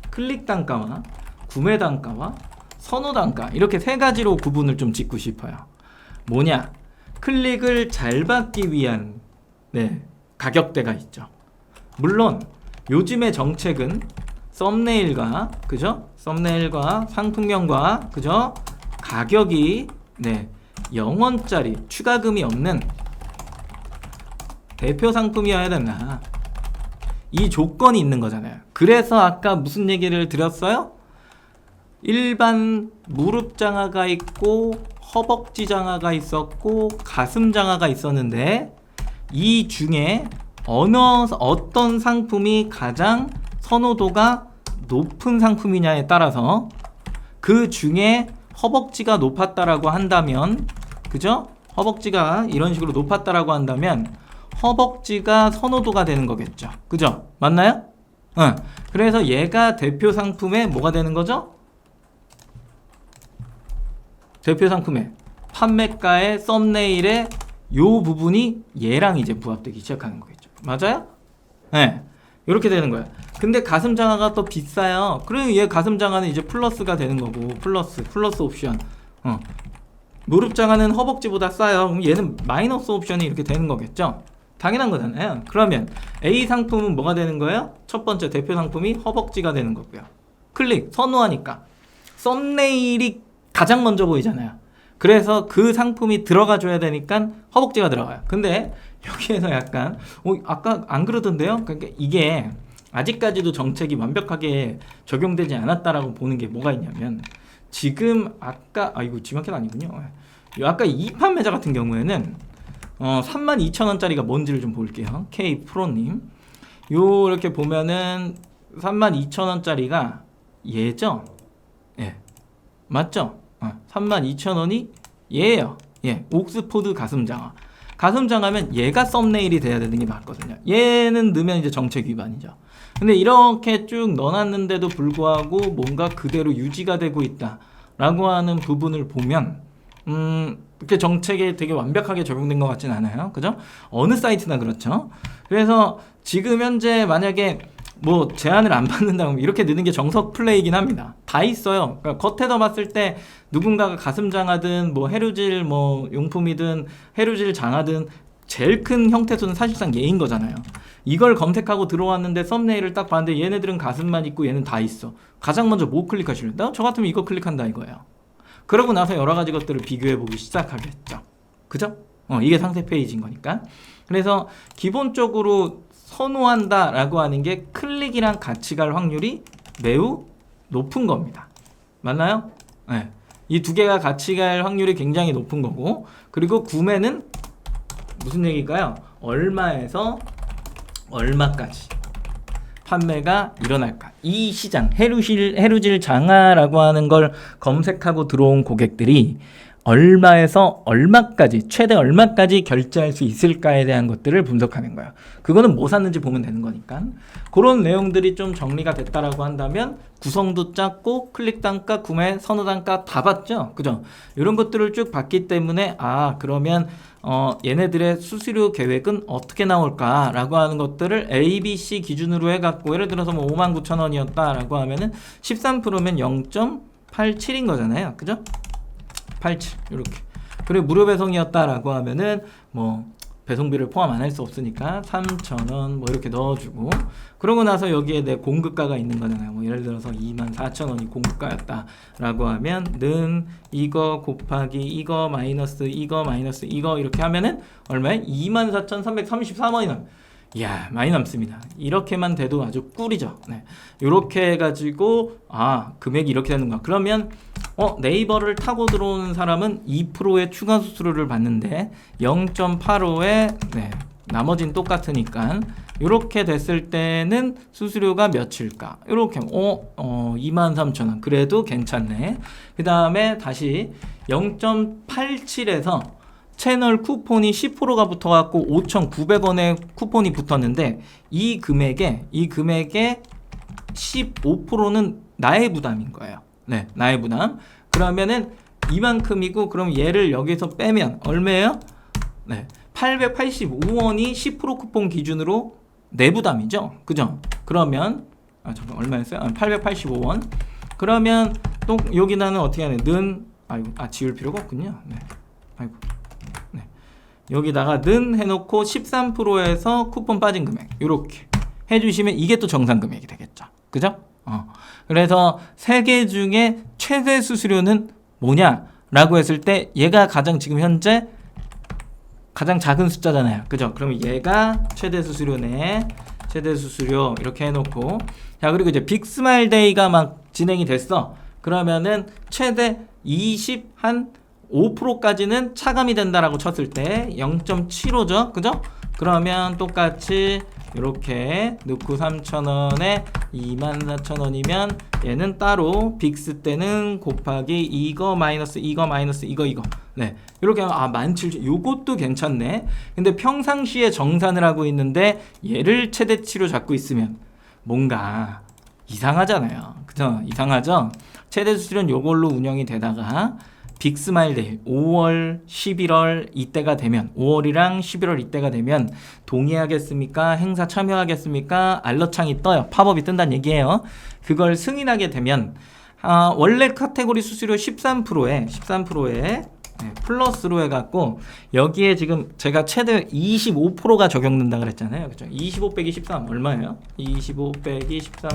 클릭 단가와 구매 단가와 선호 단가, 이렇게 세 가지로 구분을 좀 짓고 싶어요. 뭐냐? 클릭을 잘 받기 위한 가격대가 있죠. 물론 요즘의 정책은 썸네일과, 그죠? 썸네일과 상품명과, 그죠? 가격이 0원짜리 추가금이 없는 대표 상품이어야 된다, 이 조건이 있는 거잖아요. 그래서 아까 무슨 얘기를 드렸어요? 일반 무릎 장화가 있고 허벅지 장화가 있었고 가슴 장화가 있었는데, 이 중에 어떤 상품이 가장 선호도가 높은 상품이냐에 따라서, 그 중에 허벅지가 높았다라고 한다면, 그죠? 허벅지가 이런 식으로 높았다라고 한다면 허벅지가 선호도가 되는 거겠죠. 그죠? 맞나요? 그래서 얘가 대표 상품의 뭐가 되는 거죠? 대표 상품의 판매가의 썸네일의 요 부분이 얘랑 이제 부합되기 시작하는 거겠죠. 맞아요? 이렇게 되는 거야. 근데 가슴 장화가 또 비싸요. 그러면 얘 가슴 장화는 이제 플러스가 되는 거고, 플러스 옵션. 무릎 장화는 허벅지보다 싸요. 그럼 얘는 마이너스 옵션이 이렇게 되는 거겠죠. 당연한 거잖아요. 그러면 A 상품은 뭐가 되는 거예요? 첫 번째 대표 상품이 허벅지가 되는 거고요. 클릭, 선호하니까 썸네일이 가장 먼저 보이잖아요. 그래서 그 상품이 들어가 줘야 되니까 허벅지가 들어가요. 근데 여기에서 약간 아까 안 그러던데요? 그러니까 이게 아직까지도 정책이 완벽하게 적용되지 않았다라고 보는 게 뭐가 있냐면, 지금 아까 이거 G마켓 아니군요. 아까 이 판매자 같은 경우에는 32,000원짜리가 뭔지를 좀 볼게요. K프로님, 이렇게 보면은 32,000원짜리가 얘죠? 맞죠? 32,000원이 얘예요. 옥스포드 가슴장화. 가슴장화면 얘가 썸네일이 돼야 되는 게 맞거든요. 얘는 넣으면 이제 정책 위반이죠. 근데 이렇게 쭉 넣어놨는데도 불구하고 뭔가 그대로 유지가 되고 있다 라고 하는 부분을 보면 이렇게 정책에 되게 완벽하게 적용된 것 같진 않아요. 그죠? 어느 사이트나 그렇죠. 그래서 지금 현재 만약에 뭐 제한을 안 받는다고 이렇게 넣는 게 정석 플레이긴 합니다. 다 있어요. 그러니까 겉에서 봤을 때 누군가가 가슴 장하든 뭐 해루질 뭐 용품이든 해루질 장하든 제일 큰 형태수는 사실상 얘인 거잖아요. 이걸 검색하고 들어왔는데 썸네일을 딱 봤는데 얘네들은 가슴만 있고 얘는 다 있어. 가장 먼저 뭐 클릭하실래요? 저 같으면 이거 클릭한다 이거예요. 그러고 나서 여러 가지 것들을 비교해보기 시작하겠죠. 그죠? 이게 상세 페이지인 거니까. 그래서 기본적으로 선호한다라고 하는 게 클릭이랑 같이 갈 확률이 매우 높은 겁니다. 맞나요? 네. 이 두 개가 같이 갈 확률이 굉장히 높은 거고, 그리고 구매는 무슨 얘기일까요? 얼마에서 얼마까지 판매가 일어날까? 이 시장, 해루질 장하라고 하는 걸 검색하고 들어온 고객들이 얼마에서 얼마까지, 최대 얼마까지 결제할 수 있을까에 대한 것들을 분석하는 거예요. 그거는 뭐 샀는지 보면 되는 거니까. 그런 내용들이 좀 정리가 됐다라고 한다면 구성도 작고 클릭 단가, 구매 선호 단가 다 봤죠? 그죠? 이런 것들을 쭉 봤기 때문에 그러면 얘네들의 수수료 계획은 어떻게 나올까라고 하는 것들을 A, B, C 기준으로 해갖고 예를 들어서 뭐 59,000원이었다라고 하면은 13%면 0.87인 거잖아요. 그죠? 87 이렇게. 그리고 무료 배송이었다라고 하면은 뭐 배송비를 포함 안 할 수 없으니까 3,000원 뭐 이렇게 넣어주고, 그러고 나서 여기에 내 공급가가 있는 거잖아요. 뭐 예를 들어서 24,000원이 공급가였다라고 하면 는 이거 곱하기 이거 마이너스 이거 마이너스 이거 이렇게 하면은 얼마에? 24,333원이 남. 이야, 많이 남습니다. 이렇게만 돼도 아주 꿀이죠. 네. 이렇게 해가지고 금액이 이렇게 되는구나. 그러면 네이버를 타고 들어오는 사람은 2%의 추가 수수료를 받는데 0.85에 나머지는 똑같으니까 이렇게 됐을 때는 수수료가 몇일까? 이렇게 23,000원. 그래도 괜찮네. 그 다음에 다시 0.87에서 채널 쿠폰이 10%가 붙어갖고 5,900원의 쿠폰이 붙었는데 이 금액에 15%는 나의 부담인 거예요. 네, 나의 부담. 그러면은 이만큼이고, 그럼 얘를 여기서 빼면 얼마예요? 네, 885원이 10% 쿠폰 기준으로 내 부담이죠. 그죠? 그러면 잠깐 얼마였어요? 885원. 그러면 또 여기다는 어떻게 하냐? 지울 필요가 없군요. 네. 여기다가 는 해놓고 13%에서 쿠폰 빠진 금액 이렇게 해주시면 이게 또 정상 금액이 되겠죠. 그죠? 그래서 세 개 중에 최대 수수료는 뭐냐라고 했을 때 얘가 가장 지금 현재 가장 작은 숫자잖아요. 그죠? 그러면 얘가 최대 수수료네. 최대 수수료 이렇게 해놓고, 자, 그리고 이제 빅스마일 데이가 막 진행이 됐어. 그러면은 최대 5%까지는 차감이 된다라고 쳤을 때 0.75죠. 그죠? 그러면 똑같이 이렇게 넣고 3,000원에 24,000원이면 얘는 따로 빅스 때는 곱하기 이거 마이너스 이거 마이너스 이거 네, 이렇게 하면 17,000원. 요것도 괜찮네. 근데 평상시에 정산을 하고 있는데 얘를 최대치로 잡고 있으면 뭔가 이상하잖아요. 그죠? 이상하죠? 최대 수수료는 요걸로 운영이 되다가 빅스마일 데이 5월, 11월 이때가 되면, 5월이랑 11월 이때가 되면 동의하겠습니까? 행사 참여하겠습니까? 알러창이 떠요. 팝업이 뜬다는 얘기예요. 그걸 승인하게 되면 원래 카테고리 수수료 13%에 플러스로 해갖고 여기에 지금 제가 최대 25%가 적용된다 그랬잖아요. 그렇죠? 25 빼기 13 얼마예요? 25 빼기 13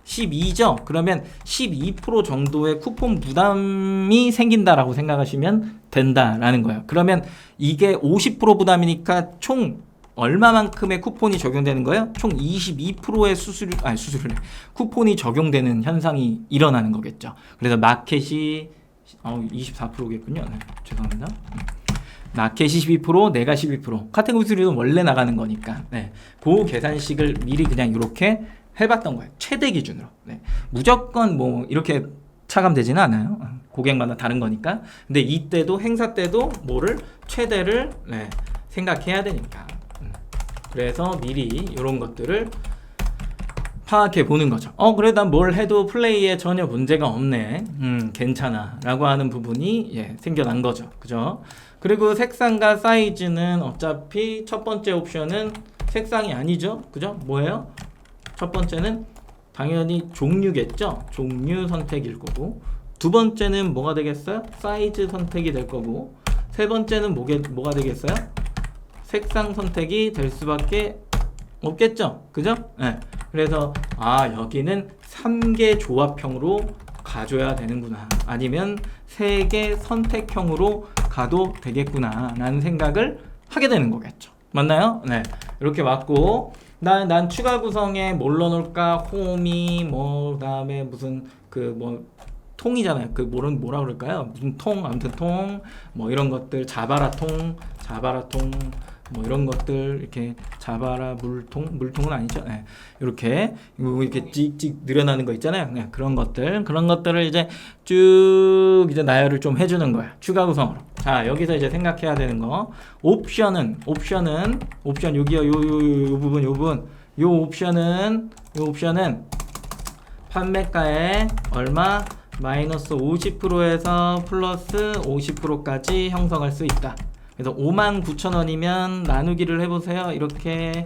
12죠. 그러면 12% 정도의 쿠폰 부담이 생긴다라고 생각하시면 된다라는 거예요. 그러면 이게 50% 부담이니까 총 얼마만큼의 쿠폰이 적용되는 거예요? 총 22%의 쿠폰이 적용되는 현상이 일어나는 거겠죠. 그래서 마켓이 24%겠군요. 네, 죄송합니다. 마켓이 12%, 내가 12%. 카테고리 수수료는 원래 나가는 거니까. 네, 그 계산식을 미리 그냥 이렇게 해봤던 거예요. 최대 기준으로. 네. 무조건 뭐 이렇게 차감되지는 않아요. 고객마다 다른 거니까. 근데 이때도 행사 때도 뭐를 최대를 생각해야 되니까. 그래서 미리 이런 것들을 파악해 보는 거죠. 그래 난 뭘 해도 플레이에 전혀 문제가 없네. 괜찮아. 라고 하는 부분이 생겨난 거죠. 그죠? 그리고 색상과 사이즈는 어차피 첫 번째 옵션은 색상이 아니죠. 그죠? 뭐예요? 첫 번째는 당연히 종류겠죠. 종류 선택일 거고, 두 번째는 뭐가 되겠어요? 사이즈 선택이 될 거고, 세 번째는 뭐가 되겠어요? 색상 선택이 될 수밖에 없겠죠. 그죠? 네. 그래서 여기는 3개 조합형으로 가줘야 되는구나, 아니면 3개 선택형으로 가도 되겠구나 라는 생각을 하게 되는 거겠죠. 맞나요? 네. 이렇게 맞고, 난 추가 구성에 뭘로 넣을까? 홈이 그다음에 무슨 통이잖아요. 뭐라 그럴까요? 무슨 통, 아무튼 통, 이런 것들, 자바라 통, 이런 것들, 이렇게 자바라 물통은 아니죠. 네. 이렇게 찍찍 늘어나는 거 있잖아요. 네. 그런 것들을 이제 쭉 이제 나열을 좀 해주는 거야. 추가 구성으로. 자, 여기서 이제 생각해야 되는 거. 옵션 여기요. 요 부분. 요 옵션은 판매가에 얼마? 마이너스 50%에서 플러스 50%까지 형성할 수 있다. 그래서 59,000원이면 나누기를 해보세요. 이렇게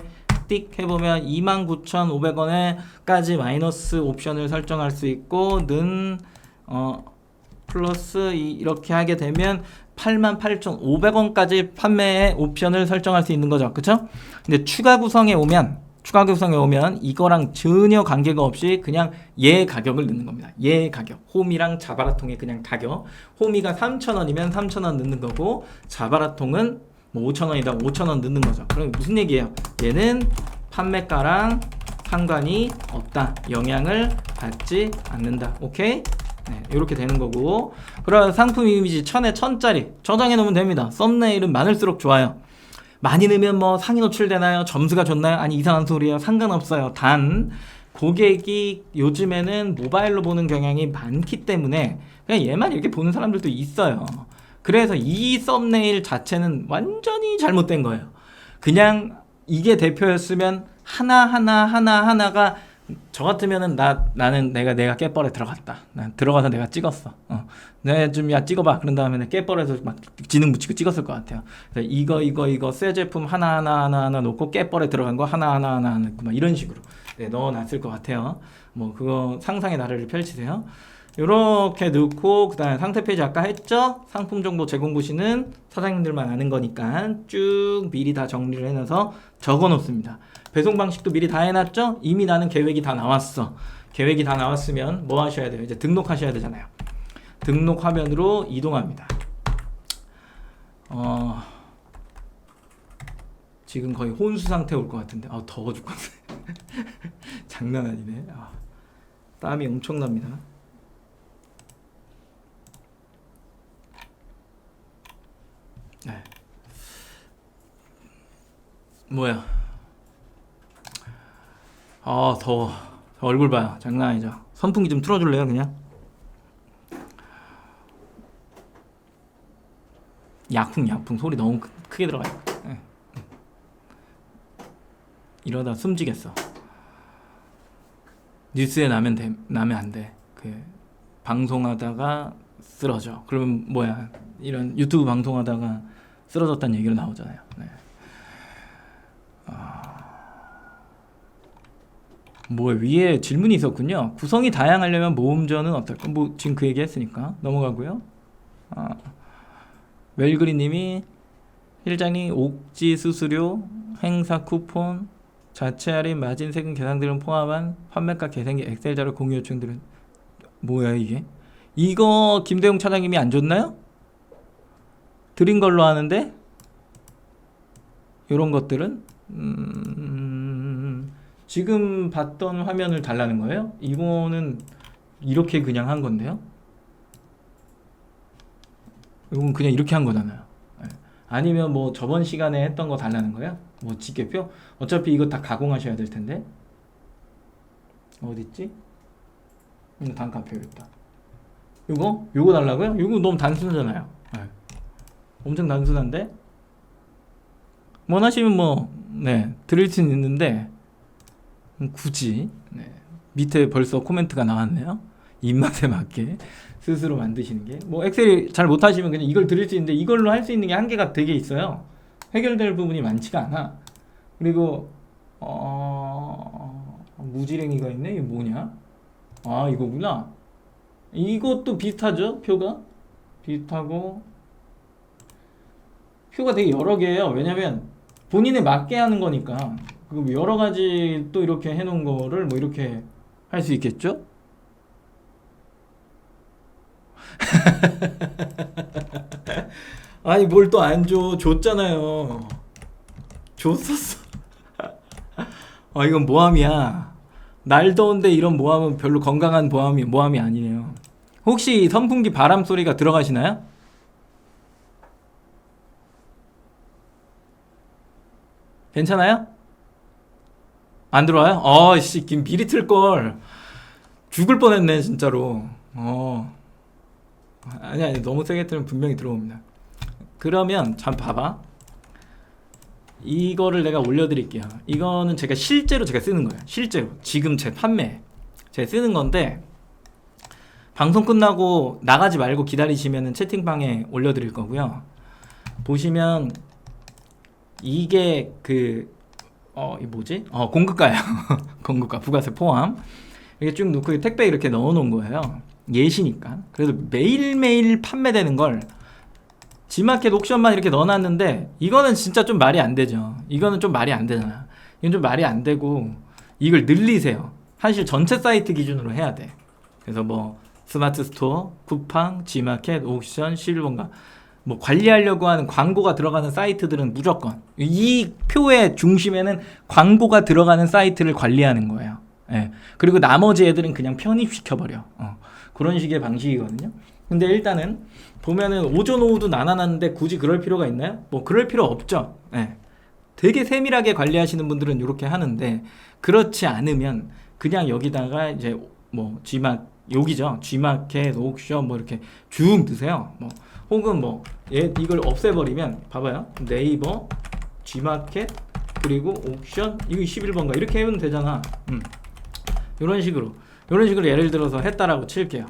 띡 해보면 29,500원에까지 마이너스 옵션을 설정할 수 있고, 플러스 이렇게 하게 되면 88,500원까지 판매의 옵션을 설정할 수 있는 거죠. 그쵸? 근데 추가 구성에 오면 이거랑 전혀 관계가 없이 그냥 얘 가격을 넣는 겁니다. 얘 가격. 홈이랑 자바라통의 그냥 가격. 홈이가 3,000원이면 3,000원 넣는 거고, 자바라통은 5,000원이다 5,000원 넣는 거죠. 그럼 무슨 얘기예요? 얘는 판매가랑 상관이 없다. 영향을 받지 않는다. 오케이? 네, 이렇게 되는 거고. 그럼 상품 이미지 1000에 1000짜리 저장해 놓으면 됩니다. 썸네일은 많을수록 좋아요. 많이 넣으면 상위 노출되나요? 점수가 좋나요? 아니, 이상한 소리예요. 상관없어요. 단 고객이 요즘에는 모바일로 보는 경향이 많기 때문에 그냥 얘만 이렇게 보는 사람들도 있어요. 그래서 이 썸네일 자체는 완전히 잘못된 거예요. 그냥 이게 대표였으면 하나가 저 같으면은 나는 내가 깨벌에 들어갔다. 난 들어가서 내가 찍었어. 내가 좀 찍어봐. 그런 다음에 깨벌에서 막 지능 붙이고 찍었을 것 같아요. 그래서 이거 새 제품 하나 놓고 깨벌에 들어간 거 하나 넣고 막 이런 식으로 넣어놨을 것 같아요. 그거 상상의 나래를 펼치세요. 이렇게 넣고, 그다음에 상태 페이지 아까 했죠? 상품 정보 제공 보시는 사장님들만 아는 거니까 쭉 미리 다 정리를 해놔서 적어 놓습니다. 배송 방식도 미리 다 해놨죠? 이미 나는 계획이 다 나왔어. 계획이 다 나왔으면 뭐 하셔야 돼요? 이제 등록하셔야 되잖아요. 등록 화면으로 이동합니다. 지금 거의 혼수 상태 올 것 같은데 더워 죽겠네. 장난 아니네. 땀이 엄청납니다. 네. 뭐야? 더워. 얼굴 봐요. 장난 아니죠. 선풍기 좀 틀어줄래요, 그냥? 약풍 소리 너무 크게 들어가요. 네. 이러다 숨지겠어. 뉴스에 나면 안 돼. 방송하다가 쓰러져. 그러면 뭐야? 이런 유튜브 방송하다가 쓰러졌다는 얘기로 나오잖아요. 네. 위에 질문이 있었군요. 구성이 다양하려면 모음전은 어떨까? 지금 그 얘기 했으니까 넘어가고요. 웰그리님이 실장님 옥지 수수료, 행사 쿠폰, 자체 할인, 마진 세금 계산 등을 포함한 판매가 계산기 엑셀 자료 공유 요청들은 뭐야 이게? 이거 김대웅 차장님이 안 줬나요? 드린 걸로 아는데 이런 것들은 지금 봤던 화면을 달라는 거예요? 이거는 이렇게 그냥 한 건데요? 이건 그냥 이렇게 한 거잖아요. 아니면 저번 시간에 했던 거 달라는 거예요? 직계표? 어차피 이거 다 가공하셔야 될 텐데. 어딨지? 단가표 있다. 요거 달라고요? 이거 너무 단순하잖아요. 엄청 단순한데? 원하시면 드릴 수는 있는데 굳이 밑에 벌써 코멘트가 나왔네요. 입맛에 맞게 스스로 만드시는 게 엑셀이 잘 못하시면 그냥 이걸 드릴 수 있는데 이걸로 할 수 있는 게 한계가 되게 있어요. 해결될 부분이 많지가 않아. 그리고 무지랭이가 있네. 이게 뭐냐? 아, 이거구나. 이것도 비슷하죠? 표가 비슷하고 표가 되게 여러 개예요. 왜냐면 본인에 맞게 하는 거니까. 그리고 여러 가지 또 이렇게 해놓은 거를 뭐 이렇게 할 수 있겠죠? 아니 뭘 또 안 줘? 줬잖아요. 줬었어. 아 이건 모함이야. 날 더운데 이런 모함은 별로 건강한 모함이 아니에요. 혹시 선풍기 바람 소리가 들어가시나요? 괜찮아요? 안 들어와요? 씨, 미리 틀 걸. 죽을 뻔했네, 진짜로. 아니, 너무 세게 틀면 분명히 들어옵니다. 그러면, 잠 봐봐. 이거를 내가 올려드릴게요. 이거는 실제로 제가 쓰는 거예요. 실제로. 지금 제가 쓰는 건데, 방송 끝나고 나가지 말고 기다리시면은 채팅방에 올려드릴 거고요. 보시면, 이게 이 뭐지? 공급가예요. 공급가 부가세 포함. 이게 쭉 놓고 택배 이렇게 넣어놓은 거예요. 예시니까. 그래서 매일매일 판매되는 걸 G마켓 옥션만 이렇게 넣어놨는데 이거는 진짜 좀 말이 안 되죠. 이거는 좀 말이 안 되잖아. 이건 좀 말이 안 되고 이걸 늘리세요. 사실 전체 사이트 기준으로 해야 돼. 그래서 뭐 스마트 스토어, 쿠팡, G마켓, 옥션, 실버인가 뭐 관리하려고 하는 광고가 들어가는 사이트들은 무조건 이 표의 중심에는 광고가 들어가는 사이트를 관리하는 거예요. 예. 그리고 나머지 애들은 그냥 편입시켜버려. 그런 식의 방식이거든요. 근데 일단은 보면은 오전 오후도 나눠놨는데 굳이 그럴 필요가 있나요? 뭐 그럴 필요 없죠. 예. 되게 세밀하게 관리하시는 분들은 이렇게 하는데 그렇지 않으면 그냥 여기다가 이제 뭐 여기죠. G마켓, 옥션 뭐 이렇게 쭉 드세요. 뭐 혹은 뭐 이걸 없애버리면 봐봐요. 네이버, G마켓 그리고 옥션 이거 21번가 이렇게 하면 되잖아. 이런 식으로 예를 들어서 했다라고 칠게요.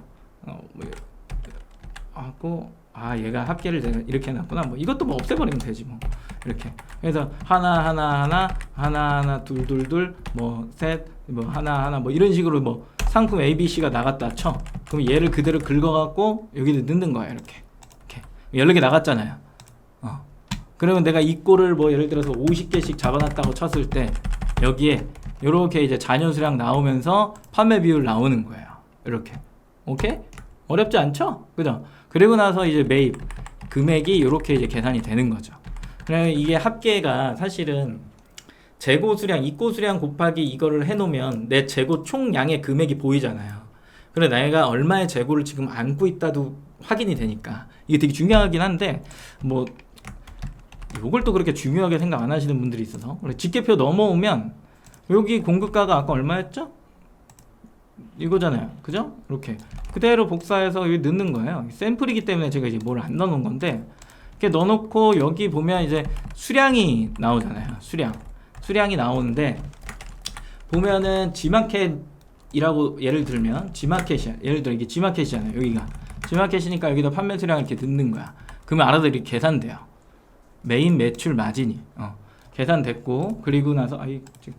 하고 얘가 합계를 제가 이렇게 해놨구나. 뭐 이것도 뭐 없애버리면 되지 뭐 이렇게. 그래서 하나 둘 뭐 셋 뭐 하나 뭐 이런 식으로 뭐 상품 ABC가 나갔다 쳐. 그럼 얘를 그대로 긁어갖고 여기를 넣는 거야 이렇게. 14개 나갔잖아요. 그러면 내가 이 꼴을 뭐 예를 들어서 50개씩 잡아놨다고 쳤을 때 여기에 이렇게 이제 잔여 수량 나오면서 판매 비율 나오는 거예요. 이렇게. 오케이? 어렵지 않죠? 그죠? 그리고 나서 이제 매입 금액이 이렇게 이제 계산이 되는 거죠. 그래 이게 합계가 사실은 재고 수량, 입고 수량 곱하기 이거를 해놓으면 내 재고 총량의 금액이 보이잖아요. 그래 내가 얼마의 재고를 지금 안고 있다도 확인이 되니까 이게 되게 중요하긴 한데 뭐 요걸 또 그렇게 중요하게 생각 안 하시는 분들이 있어서 집계표 넘어오면 여기 공급가가 아까 얼마였죠? 이거잖아요. 그죠? 이렇게 그대로 복사해서 여기 넣는 거예요. 샘플이기 때문에 제가 이제 뭘 안 넣어놓은 건데 이렇게 넣어놓고 여기 보면 이제 수량이 나오잖아요. 수량이 나오는데 보면은 G마켓이라고 예를 들면 G마켓이야. 예를 들어 이게 G마켓이잖아요. 여기가 G마켓이니까 여기다 판매 수량을 이렇게 넣는 거야. 그러면 알아서 이렇게 계산돼요. 메인 매출 마진이 계산됐고 그리고 나서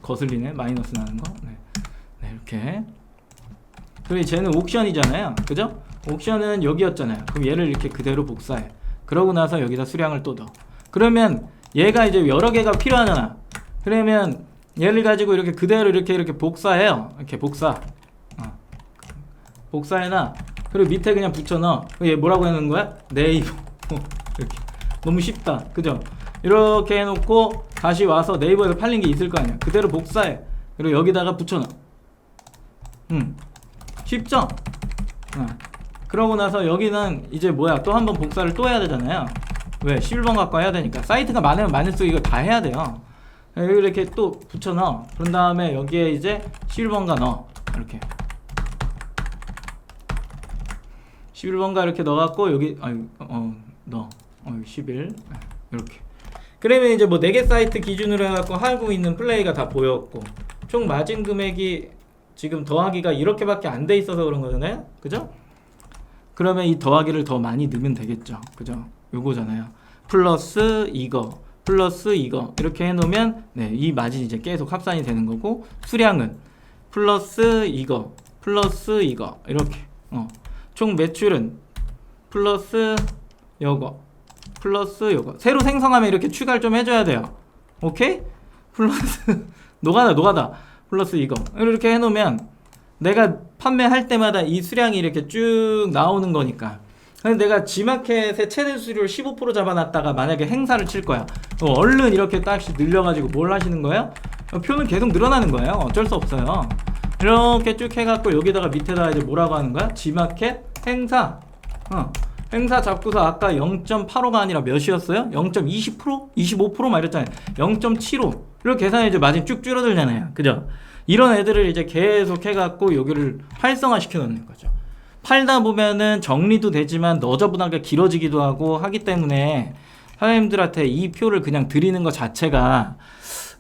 거슬리네. 마이너스 나는 거. 네 이렇게. 그리고 쟤는 옥션이잖아요. 그죠? 옥션은 여기였잖아요. 그럼 얘를 이렇게 그대로 복사해. 그러고 나서 여기다 수량을 또 넣어. 그러면 얘가 이제 여러 개가 필요하잖아. 그러면 얘를 가지고 이렇게 그대로 이렇게 복사해요. 이렇게 복사해놔. 그리고 밑에 그냥 붙여넣어. 얘 뭐라고 해놓은 거야? 네이버. 이렇게. 너무 쉽다. 그죠? 이렇게 해놓고 다시 와서 네이버에서 팔린 게 있을 거 아니야. 그대로 복사해. 그리고 여기다가 붙여넣어. 쉽죠? 그러고 나서 여기는 이제 뭐야? 또 한 번 복사를 또 해야 되잖아요. 왜? 11번 갖고 해야 되니까. 사이트가 많으면 많을수록 이거 다 해야 돼요. 여기 이렇게 또 붙여넣어. 그런 다음에 여기에 이제 11번가 넣어. 이렇게 11번가 이렇게 넣어갖고 여기 넣어. 11 이렇게. 그러면 이제 뭐 4개 사이트 기준으로 해갖고 하고 있는 플레이가 다 보였고 총 마진 금액이 지금 더하기가 이렇게밖에 안 돼 있어서 그런 거잖아요. 그죠? 그러면 이 더하기를 더 많이 넣으면 되겠죠. 그죠? 요거잖아요. 플러스 이거 이렇게 해놓으면 이 마진이 이제 계속 합산이 되는 거고 수량은 플러스 이거 플러스 이거 이렇게 총 매출은 플러스 요거 플러스 요거 새로 생성하면 이렇게 추가를 좀 해줘야 돼요. 오케이? 플러스 노가다 플러스 이거 이렇게 해놓으면 내가 판매할 때마다 이 수량이 이렇게 쭉 나오는 거니까. 근데 내가 G마켓의 최대 수수료를 15% 잡아놨다가 만약에 행사를 칠 거야. 얼른 이렇게 딱씩 늘려가지고 뭘 하시는 거예요? 표는 계속 늘어나는 거예요. 어쩔 수 없어요. 이렇게 쭉 해갖고 여기다가 밑에다가 이제 뭐라고 하는 거야? G마켓 행사. 행사 잡고서 아까 0.85가 아니라 몇이었어요? 0.20%? 25%? 막 이랬잖아요. 0.75 이렇게 계산해 이제 마진 쭉 줄어들잖아요. 그죠? 이런 애들을 이제 계속 해갖고 여기를 활성화 시켜 놓는 거죠. 팔다 보면은 정리도 되지만 너저분하게 길어지기도 하고 하기 때문에 사장님들한테 이 표를 그냥 드리는 것 자체가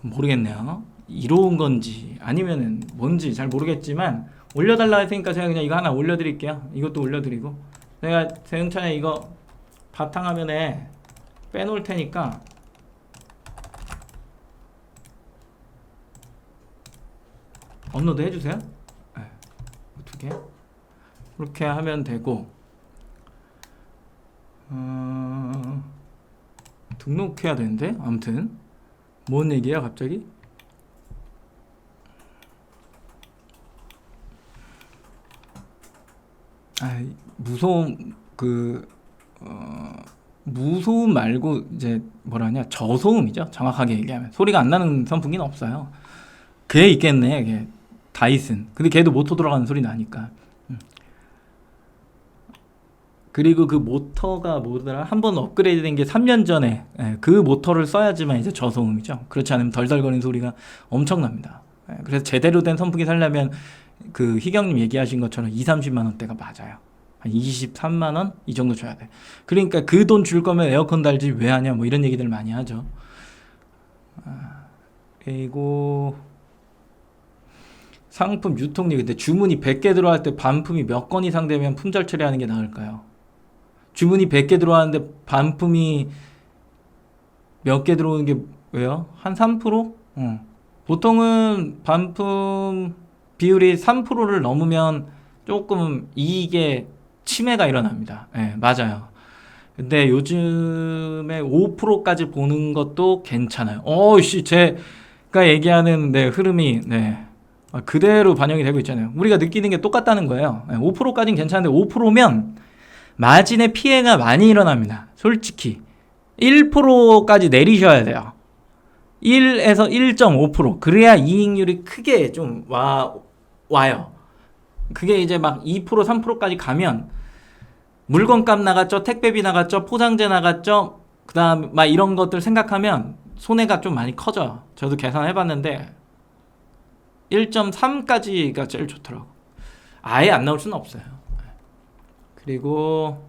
모르겠네요. 이로운 건지 아니면은 뭔지 잘 모르겠지만 올려달라 했으니까 제가 그냥 이거 하나 올려드릴게요. 이것도 올려드리고 내가 세운찬에 이거 바탕화면에 빼놓을 테니까 업로드 해주세요. 네. 어떻게? 그렇게 하면 되고 등록해야 되는데 아무튼 뭔 얘기야 갑자기? 무서움 무소음 말고 이제 뭐라냐 저소음이죠. 정확하게 얘기하면 소리가 안 나는 선풍기는 없어요. 걔 있겠네. 걔 다이슨. 근데 걔도 모터 돌아가는 소리 나니까. 그리고 그 모터가 뭐더라? 한번 업그레이드 된 게 3년 전에 그 모터를 써야지만 이제 저소음이죠. 그렇지 않으면 덜덜거리는 소리가 엄청납니다. 그래서 제대로 된 선풍기 살려면 그 희경님 얘기하신 것처럼 2-30만 원대가 맞아요. 한 23만 원? 이 정도 줘야 돼. 그러니까 그 돈 줄 거면 에어컨 달지 왜 하냐 뭐 이런 얘기들 많이 하죠. 그리고 상품 유통리 근데 주문이 100개 들어갈 때 반품이 몇 건 이상 되면 품절 처리하는 게 나을까요? 주문이 100개 들어왔는데 반품이 몇 개 들어오는 게 왜요? 한 3%? 보통은 반품 비율이 3%를 넘으면 조금 이익에 침해가 일어납니다. 네, 맞아요. 근데 요즘에 5%까지 보는 것도 괜찮아요. 제가 얘기하는 흐름이 그대로 반영이 되고 있잖아요. 우리가 느끼는 게 똑같다는 거예요. 5%까지는 괜찮은데 5%면 마진의 피해가 많이 일어납니다. 솔직히 1%까지 내리셔야 돼요. 1에서 1.5% 그래야 이익률이 크게 좀 와요. 그게 이제 막 2% 3%까지 가면 물건값 나갔죠, 택배비 나갔죠, 포장재 나갔죠, 그 다음 막 이런 것들 생각하면 손해가 좀 많이 커져요. 저도 계산해봤는데 1.3까지가 제일 좋더라고. 아예 안 나올 수는 없어요. 그리고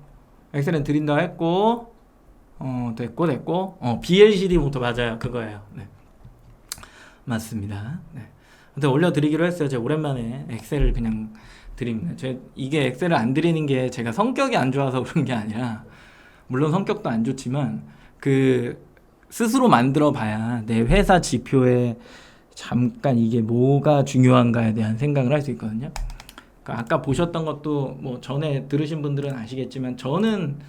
엑셀은 드린다 했고 됐고 BLCD 모터 맞아요. 그거예요. 네. 맞습니다. 네. 근데 올려드리기로 했어요. 제가 오랜만에 엑셀을 그냥 드립니다. 이게 엑셀을 안 드리는 게 제가 성격이 안 좋아서 그런 게 아니라 물론 성격도 안 좋지만 스스로 만들어 봐야 내 회사 지표에 잠깐 이게 뭐가 중요한가에 대한 생각을 할 수 있거든요. 그러니까 아까 보셨던 것도 뭐 전에 들으신 분들은 아시겠지만 저는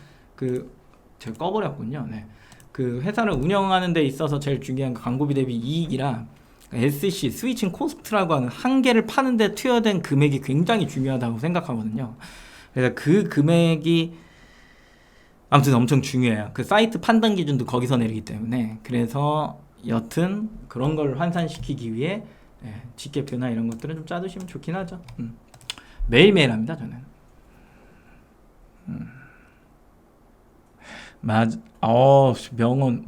제가 꺼버렸군요. 네. 그 회사를 운영하는 데 있어서 제일 중요한 광고비 대비 이익이라 SC 스위칭 코스트라고 하는 한 개를 파는데 투여된 금액이 굉장히 중요하다고 생각하거든요. 그래서 그 금액이 아무튼 엄청 중요해요. 그 사이트 판단 기준도 거기서 내리기 때문에 그래서 여튼 그런 걸 환산시키기 위해 G개표나 이런 것들은 좀 짜두시면 좋긴 하죠. 매일매일 합니다 저는. 명언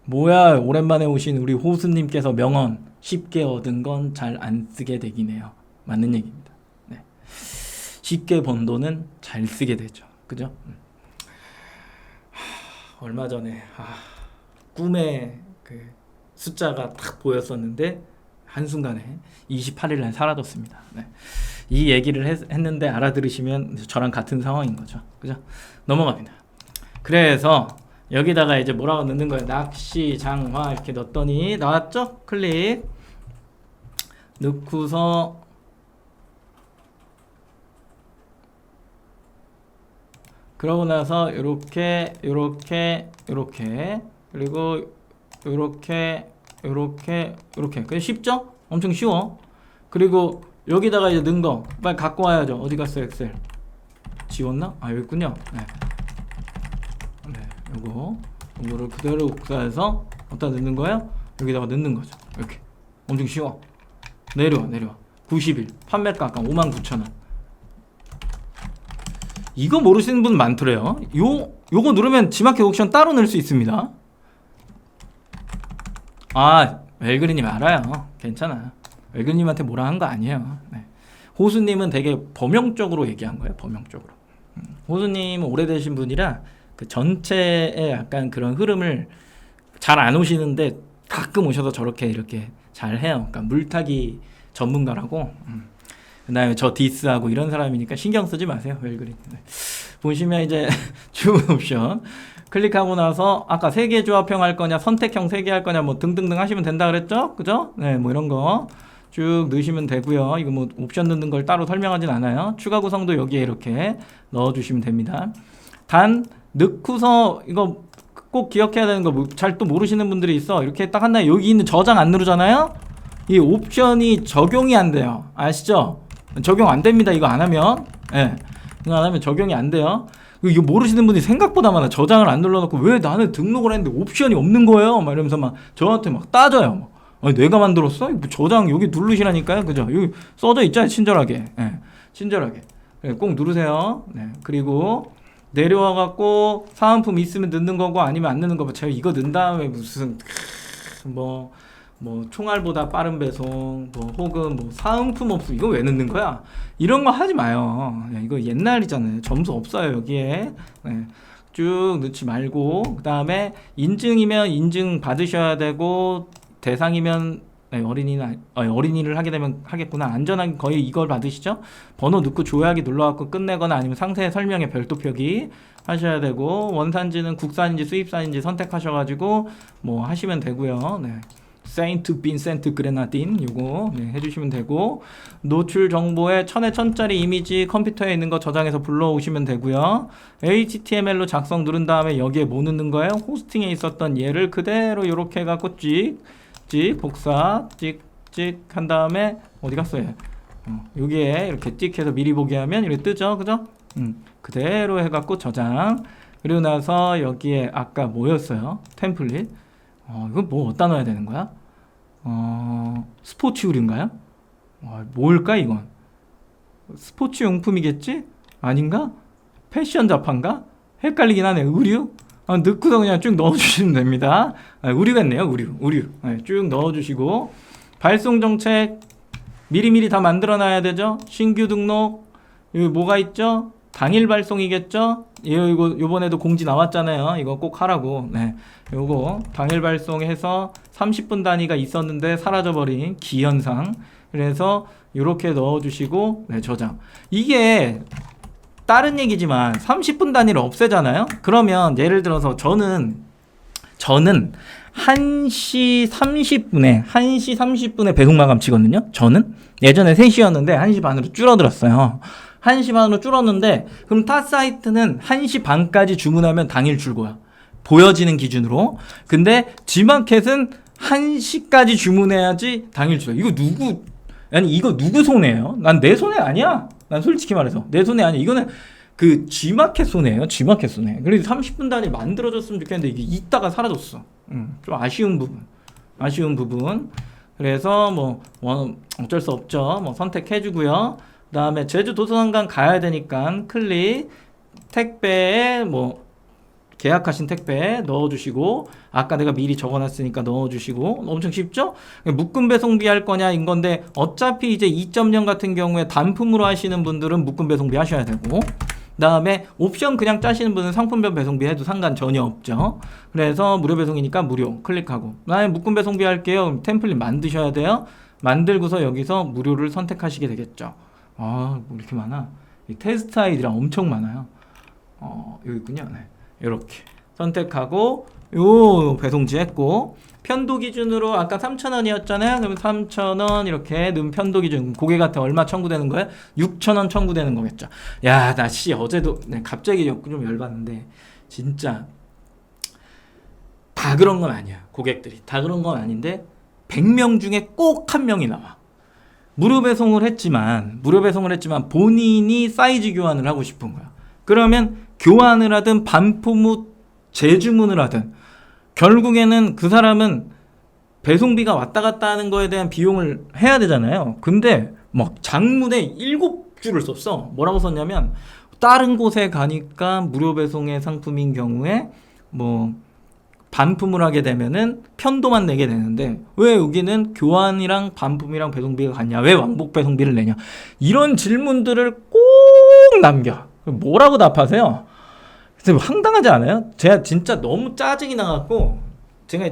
뭐야 오랜만에 오신 우리 호수님께서 명언 쉽게 얻은 건 잘 안 쓰게 되긴 해요. 맞는 얘기입니다. 네. 쉽게 번 돈은 잘 쓰게 되죠. 그죠? 얼마 전에 꿈에 그 숫자가 딱 보였었는데 한순간에 28일 날 사라졌습니다. 네. 이 얘기를 했는데 알아들으시면 저랑 같은 상황인 거죠. 그죠? 넘어갑니다. 그래서 여기다가 이제 뭐라고 넣는 거예요? 낚시 장화 이렇게 넣었더니 나왔죠? 클릭. 넣고서 그러고 나서 요렇게 그리고 요렇게 그게 쉽죠? 엄청 쉬워. 그리고 여기다가 이제 넣은 거 빨리 갖고 와야죠. 어디 갔어 엑셀? 지웠나? 아 여기 있군요. 네, 요거를 그대로 복사해서 어디다 넣는 거예요? 여기다가 넣는 거죠. 이렇게 엄청 쉬워. 내려와 90일 판매가 아까 59,000원. 이거 모르시는 분 많더래요. 요거 누르면 지마켓 옥션 따로 넣을 수 있습니다. 아 웰그리님 알아요. 괜찮아. 웰그리님한테 뭐라 한 거 아니에요. 네. 호수님은 되게 범용적으로 얘기한 거예요. 범용적으로. 호수님은 오래되신 분이라 그 전체의 약간 그런 흐름을 잘 안 오시는데 가끔 오셔서 저렇게 이렇게 잘 해요. 그러니까 물타기 전문가라고. 그다음에 저 디스하고 이런 사람이니까 신경 쓰지 마세요. 웰그린. 네. 보시면 이제 주문 옵션 클릭하고 나서 아까 3개 조합형 할 거냐 선택형 3개 할 거냐 뭐 등등등 하시면 된다 그랬죠? 그죠? 네, 뭐 이런 거 쭉 넣으시면 되고요. 이거 뭐 옵션 넣는 걸 따로 설명하진 않아요. 추가 구성도 여기에 이렇게 넣어 주시면 됩니다. 단 넣고서 이거 꼭 기억해야 되는 거 잘 또 모르시는 분들이 있어. 이렇게 딱 한다에 여기 있는 저장 안 누르잖아요. 이 옵션이 적용이 안 돼요. 아시죠? 적용 안 됩니다. 이거 안 하면. 예. 이거 안 하면 적용이 안 돼요. 이거 모르시는 분이 생각보다 많아. 저장을 안 눌러놓고 왜 나는 등록을 했는데 옵션이 없는 거예요? 막 이러면서 막 저한테 막 따져요. 아니, 내가 만들었어? 뭐 저장 여기 누르시라니까요. 그죠? 여기 써져 있잖아요. 친절하게. 예. 친절하게. 예, 꼭 누르세요. 네. 그리고 내려와갖고 사은품 있으면 넣는 거고 아니면 안 넣는 거고 제가 이거 넣은 다음에 무슨 뭐 총알보다 빠른 배송 뭐 혹은 뭐 사은품 없음 이거 왜 넣는 거야? 이런 거 하지 마요. 야, 이거 옛날이잖아요. 점수 없어요 여기에. 네. 쭉 넣지 말고 그 다음에 인증이면 인증 받으셔야 되고 대상이면 네, 어린이를 하게 되면 하겠구나. 안전하게 거의 이걸 받으시죠? 번호 넣고 조회하기 눌러갖고 끝내거나 아니면 상세 설명에 별도 표기 하셔야 되고 원산지는 국산인지 수입산인지 선택하셔가지고 뭐 하시면 되고요. 네. 세인트 빈센트 그레나딘 요거 네, 해주시면 되고 노출 정보에 1000짜리 이미지 컴퓨터에 있는 거 저장해서 불러오시면 되고요. HTML로 작성 누른 다음에 여기에 뭐 넣는 거예요? 호스팅에 있었던 얘를 그대로 이렇게 해갖고 찍 복사 찍 한 다음에 어디 갔어요? 여기에 이렇게 찍 해서 미리 보기 하면 이렇게 뜨죠, 그죠? 그대로 해갖고 저장. 그리고 나서 여기에 아까 뭐였어요? 템플릿. 이거 뭐 어디다 넣어야 되는 거야? 스포츠울인가요? 뭘까 이건? 스포츠 용품이겠지? 아닌가? 패션 잡화인가? 헷갈리긴 하네. 의류? 넣고서 그냥 쭉 넣어주시면 됩니다. 의류겠네요. 의류. 네, 쭉 넣어주시고 발송 정책 미리미리 다 만들어놔야 되죠. 신규 등록 여기 뭐가 있죠? 당일 발송이겠죠? 이거 요번에도 공지 나왔잖아요. 이거 꼭 하라고. 네, 요거 당일 발송해서 30분 단위가 있었는데 사라져버린 기현상. 그래서 요렇게 넣어주시고 네, 저장. 이게 다른 얘기지만 30분 단위를 없애잖아요. 그러면 예를 들어서 저는 1시 30분에 배송 마감 치거든요. 저는 예전에 3시였는데 1시 반으로 줄어들었어요. 1시 반으로 줄었는데 그럼 타 사이트는 1시 반까지 주문하면 당일 출고야. 보여지는 기준으로. 근데 G마켓은 1시까지 주문해야지 당일 출고. 이거 누구 손해예요? 난 내 손해 아니야. 난 솔직히 말해서 내 손해 아니야. 이거는 그 G마켓 손해예요. G마켓 손해. 그래서 30분 단위 만들어줬으면 좋겠는데 이게 있다가 사라졌어. 좀 아쉬운 부분. 그래서 뭐 어쩔 수 없죠. 뭐 선택해주고요. 그다음에 제주 도서관관 가야 되니까 클릭 택배에 뭐 계약하신 택배 넣어주시고 아까 내가 미리 적어놨으니까 넣어주시고 엄청 쉽죠? 묶음 배송비 할 거냐 인 건데 어차피 이제 2.0 같은 경우에 단품으로 하시는 분들은 묶음 배송비 하셔야 되고 그다음에 옵션 그냥 짜시는 분은 상품별 배송비 해도 상관 전혀 없죠. 그래서 무료 배송이니까 무료 클릭하고 나의 묶음 배송비 할게요. 그럼 템플릿 만드셔야 돼요. 만들고서 여기서 무료를 선택하시게 되겠죠. 뭐 이렇게 많아. 이 테스트 아이디랑 엄청 많아요. 여기 있군요. 네. 이렇게 선택하고 요 배송지 했고, 편도 기준으로 아까 3,000원이었잖아요. 그러면 3,000원 이렇게 넣으면 편도 기준 고객한테 얼마 청구되는 거예요? 6,000원 청구되는 거겠죠. 야, 나 어제도 갑자기 좀 열받는데 진짜 다 그런 건 아니야. 고객들이 다 그런 건 아닌데 100명 중에 꼭 한 명이 나와. 무료 배송을 했지만 본인이 사이즈 교환을 하고 싶은 거야. 그러면 교환을 하든 반품 후 재주문을 하든 결국에는 그 사람은 배송비가 왔다 갔다 하는 거에 대한 비용을 해야 되잖아요. 근데 막 장문에 7줄을 썼어. 뭐라고 썼냐면 다른 곳에 가니까 무료 배송의 상품인 경우에 뭐 반품을 하게 되면은 편도만 내게 되는데 왜 여기는 교환이랑 반품이랑 배송비가 같냐? 왜 왕복 배송비를 내냐? 이런 질문들을 꼭 남겨. 뭐라고 답하세요? 그래서 황당하지 않아요? 제가 진짜 너무 짜증이 나갖고 제가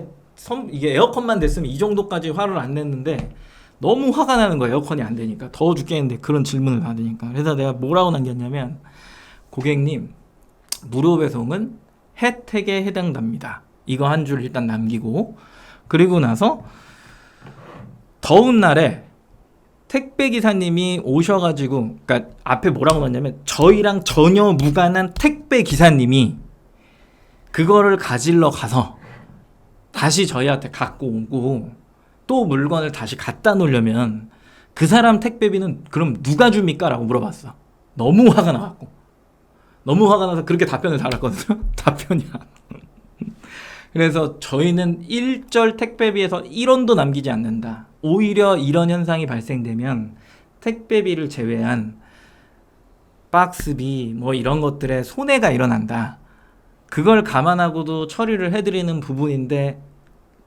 이게 에어컨만 됐으면 이 정도까지 화를 안 냈는데 너무 화가 나는 거예요. 에어컨이 안 되니까 더워 죽겠는데 그런 질문을 받으니까. 그래서 내가 뭐라고 남겼냐면 고객님 무료 배송은 혜택에 해당됩니다. 이거 한 줄 일단 남기고 그리고 나서 더운 날에 택배 기사님이 오셔가지고 그러니까 앞에 뭐라고 넣었냐면 저희랑 전혀 무관한 택배 기사님이 그거를 가지러 가서 다시 저희한테 갖고 오고 또 물건을 다시 갖다 놓으려면 그 사람 택배비는 그럼 누가 줍니까? 라고 물어봤어. 너무 화가 나서 그렇게 답변을 달았거든요. 답변이 그래서 저희는 1절 택배비에서 1원도 남기지 않는다. 오히려 이런 현상이 발생되면 택배비를 제외한 박스비 뭐 이런 것들에 손해가 일어난다. 그걸 감안하고도 처리를 해드리는 부분인데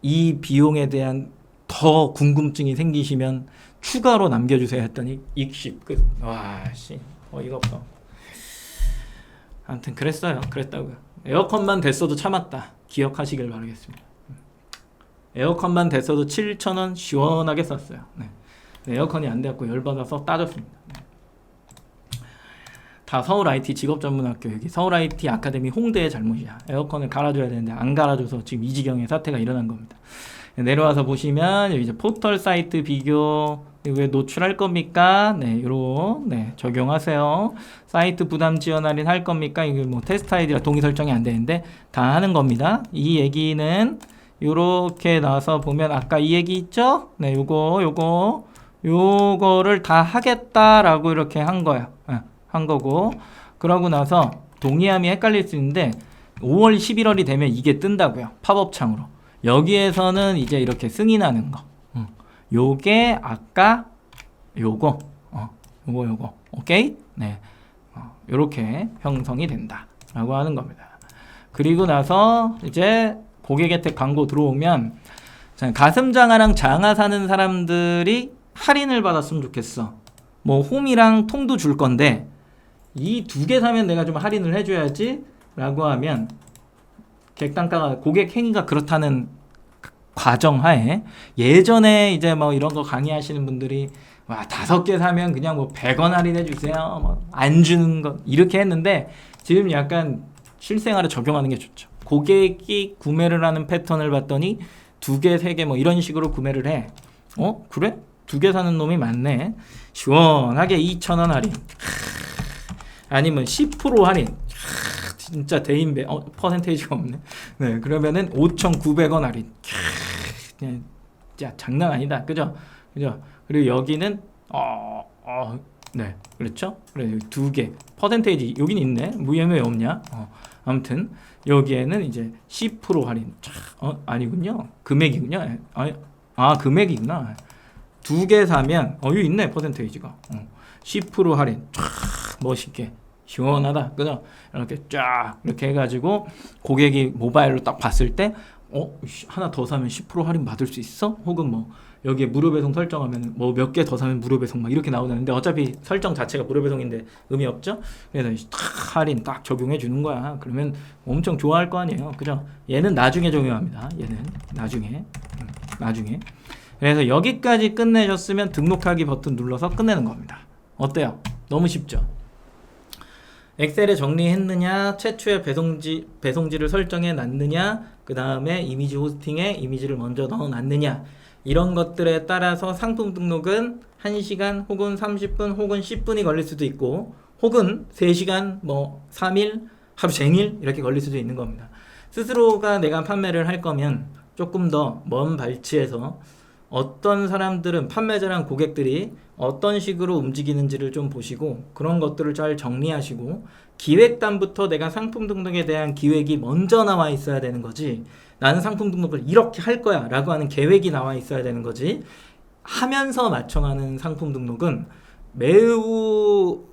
이 비용에 대한 더 궁금증이 생기시면 추가로 남겨주세요 했더니 익십 끝. 와씨 어이가 없어. 아무튼 그랬다고요. 에어컨만 됐어도 참았다. 기억하시길 바라겠습니다. 에어컨만 됐어도 7,000원 시원하게 썼어요. 네. 에어컨이 안 돼갖고 열받아서 따졌습니다. 네. 다 서울 IT 직업전문학교 여기 서울 IT 아카데미 홍대의 잘못이야. 에어컨을 갈아줘야 되는데 안 갈아줘서 지금 이 지경의 사태가 일어난 겁니다. 내려와서 보시면 여기 이제 포털 사이트 비교 왜 노출할 겁니까? 네, 적용하세요. 사이트 부담 지원 할인 할 겁니까? 이게 뭐 테스트 아이디라 동의 설정이 안 되는데 다 하는 겁니다. 이 얘기는 요렇게 나와서 보면 아까 이 얘기 있죠? 네, 요거를 다 하겠다라고 이렇게 한 거야. 한 거고. 그러고 나서 동의함이 헷갈릴 수 있는데 5월 11월이 되면 이게 뜬다고요. 팝업 창으로. 여기에서는 이제 이렇게 승인하는 거. 요게 아까 요거. 오케이? 네. 요렇게 형성이 된다. 라고 하는 겁니다. 그리고 나서 이제 고객 혜택 광고 들어오면 가슴 장화랑 장화 사는 사람들이 할인을 받았으면 좋겠어. 뭐 홈이랑 통도 줄 건데 이 두 개 사면 내가 좀 할인을 해줘야지 라고 하면 객단가가 고객 행위가 그렇다는 과정하에 예전에 이제 뭐 이런 거 강의하시는 분들이 와 5개 사면 그냥 뭐 100원 할인해 주세요 뭐 안 주는 거 이렇게 했는데 지금 약간 실생활에 적용하는 게 좋죠. 고객이 구매를 하는 패턴을 봤더니 2개, 3개 뭐 이런 식으로 구매를 해. 그래? 2개 사는 놈이 많네. 시원하게 2,000원 할인. 아니면 10% 할인. 진짜 대인배. 퍼센테이지가 없네. 네, 그러면은 5,900원 할인. 그냥 진짜 장난 아니다. 그죠? 그리고 여기는 네, 그렇죠? 그래 2개. 퍼센테이지 여기는 있네. 무예매 왜 없냐? 아무튼 여기에는 이제 10% 할인. 아니군요. 금액이군요. 금액이구나. 2개 사면 여기 있네. 퍼센테이지가. 10% 할인. 멋있게. 시원하다. 그죠? 이렇게 쫙 이렇게 해가지고 고객이 모바일로 딱 봤을 때 하나 더 사면 10% 할인 받을 수 있어? 혹은 뭐 여기에 무료 배송 설정하면 뭐 몇 개 더 사면 무료 배송 막 이렇게 나오는데 어차피 설정 자체가 무료 배송인데 의미 없죠? 그래서 딱 할인 딱 적용해 주는 거야. 그러면 엄청 좋아할 거 아니에요. 그죠? 얘는 나중에 적용합니다. 얘는 나중에. 그래서 여기까지 끝내셨으면 등록하기 버튼 눌러서 끝내는 겁니다. 어때요? 너무 쉽죠? 엑셀에 정리했느냐, 최초의 배송지를 설정해 놨느냐, 그 다음에 이미지 호스팅에 이미지를 먼저 넣어놨느냐, 이런 것들에 따라서 상품 등록은 1시간 혹은 30분 혹은 10분이 걸릴 수도 있고, 혹은 3시간, 뭐 3일, 하루 종일 이렇게 걸릴 수도 있는 겁니다. 스스로가 내가 판매를 할 거면 조금 더 먼 발치에서 어떤 사람들은, 판매자랑 고객들이 어떤 식으로 움직이는지를 좀 보시고, 그런 것들을 잘 정리하시고, 기획단부터 내가 상품 등록에 대한 기획이 먼저 나와 있어야 되는 거지, 나는 상품 등록을 이렇게 할 거야 라고 하는 계획이 나와 있어야 되는 거지, 하면서 맞춰가는 상품 등록은 매우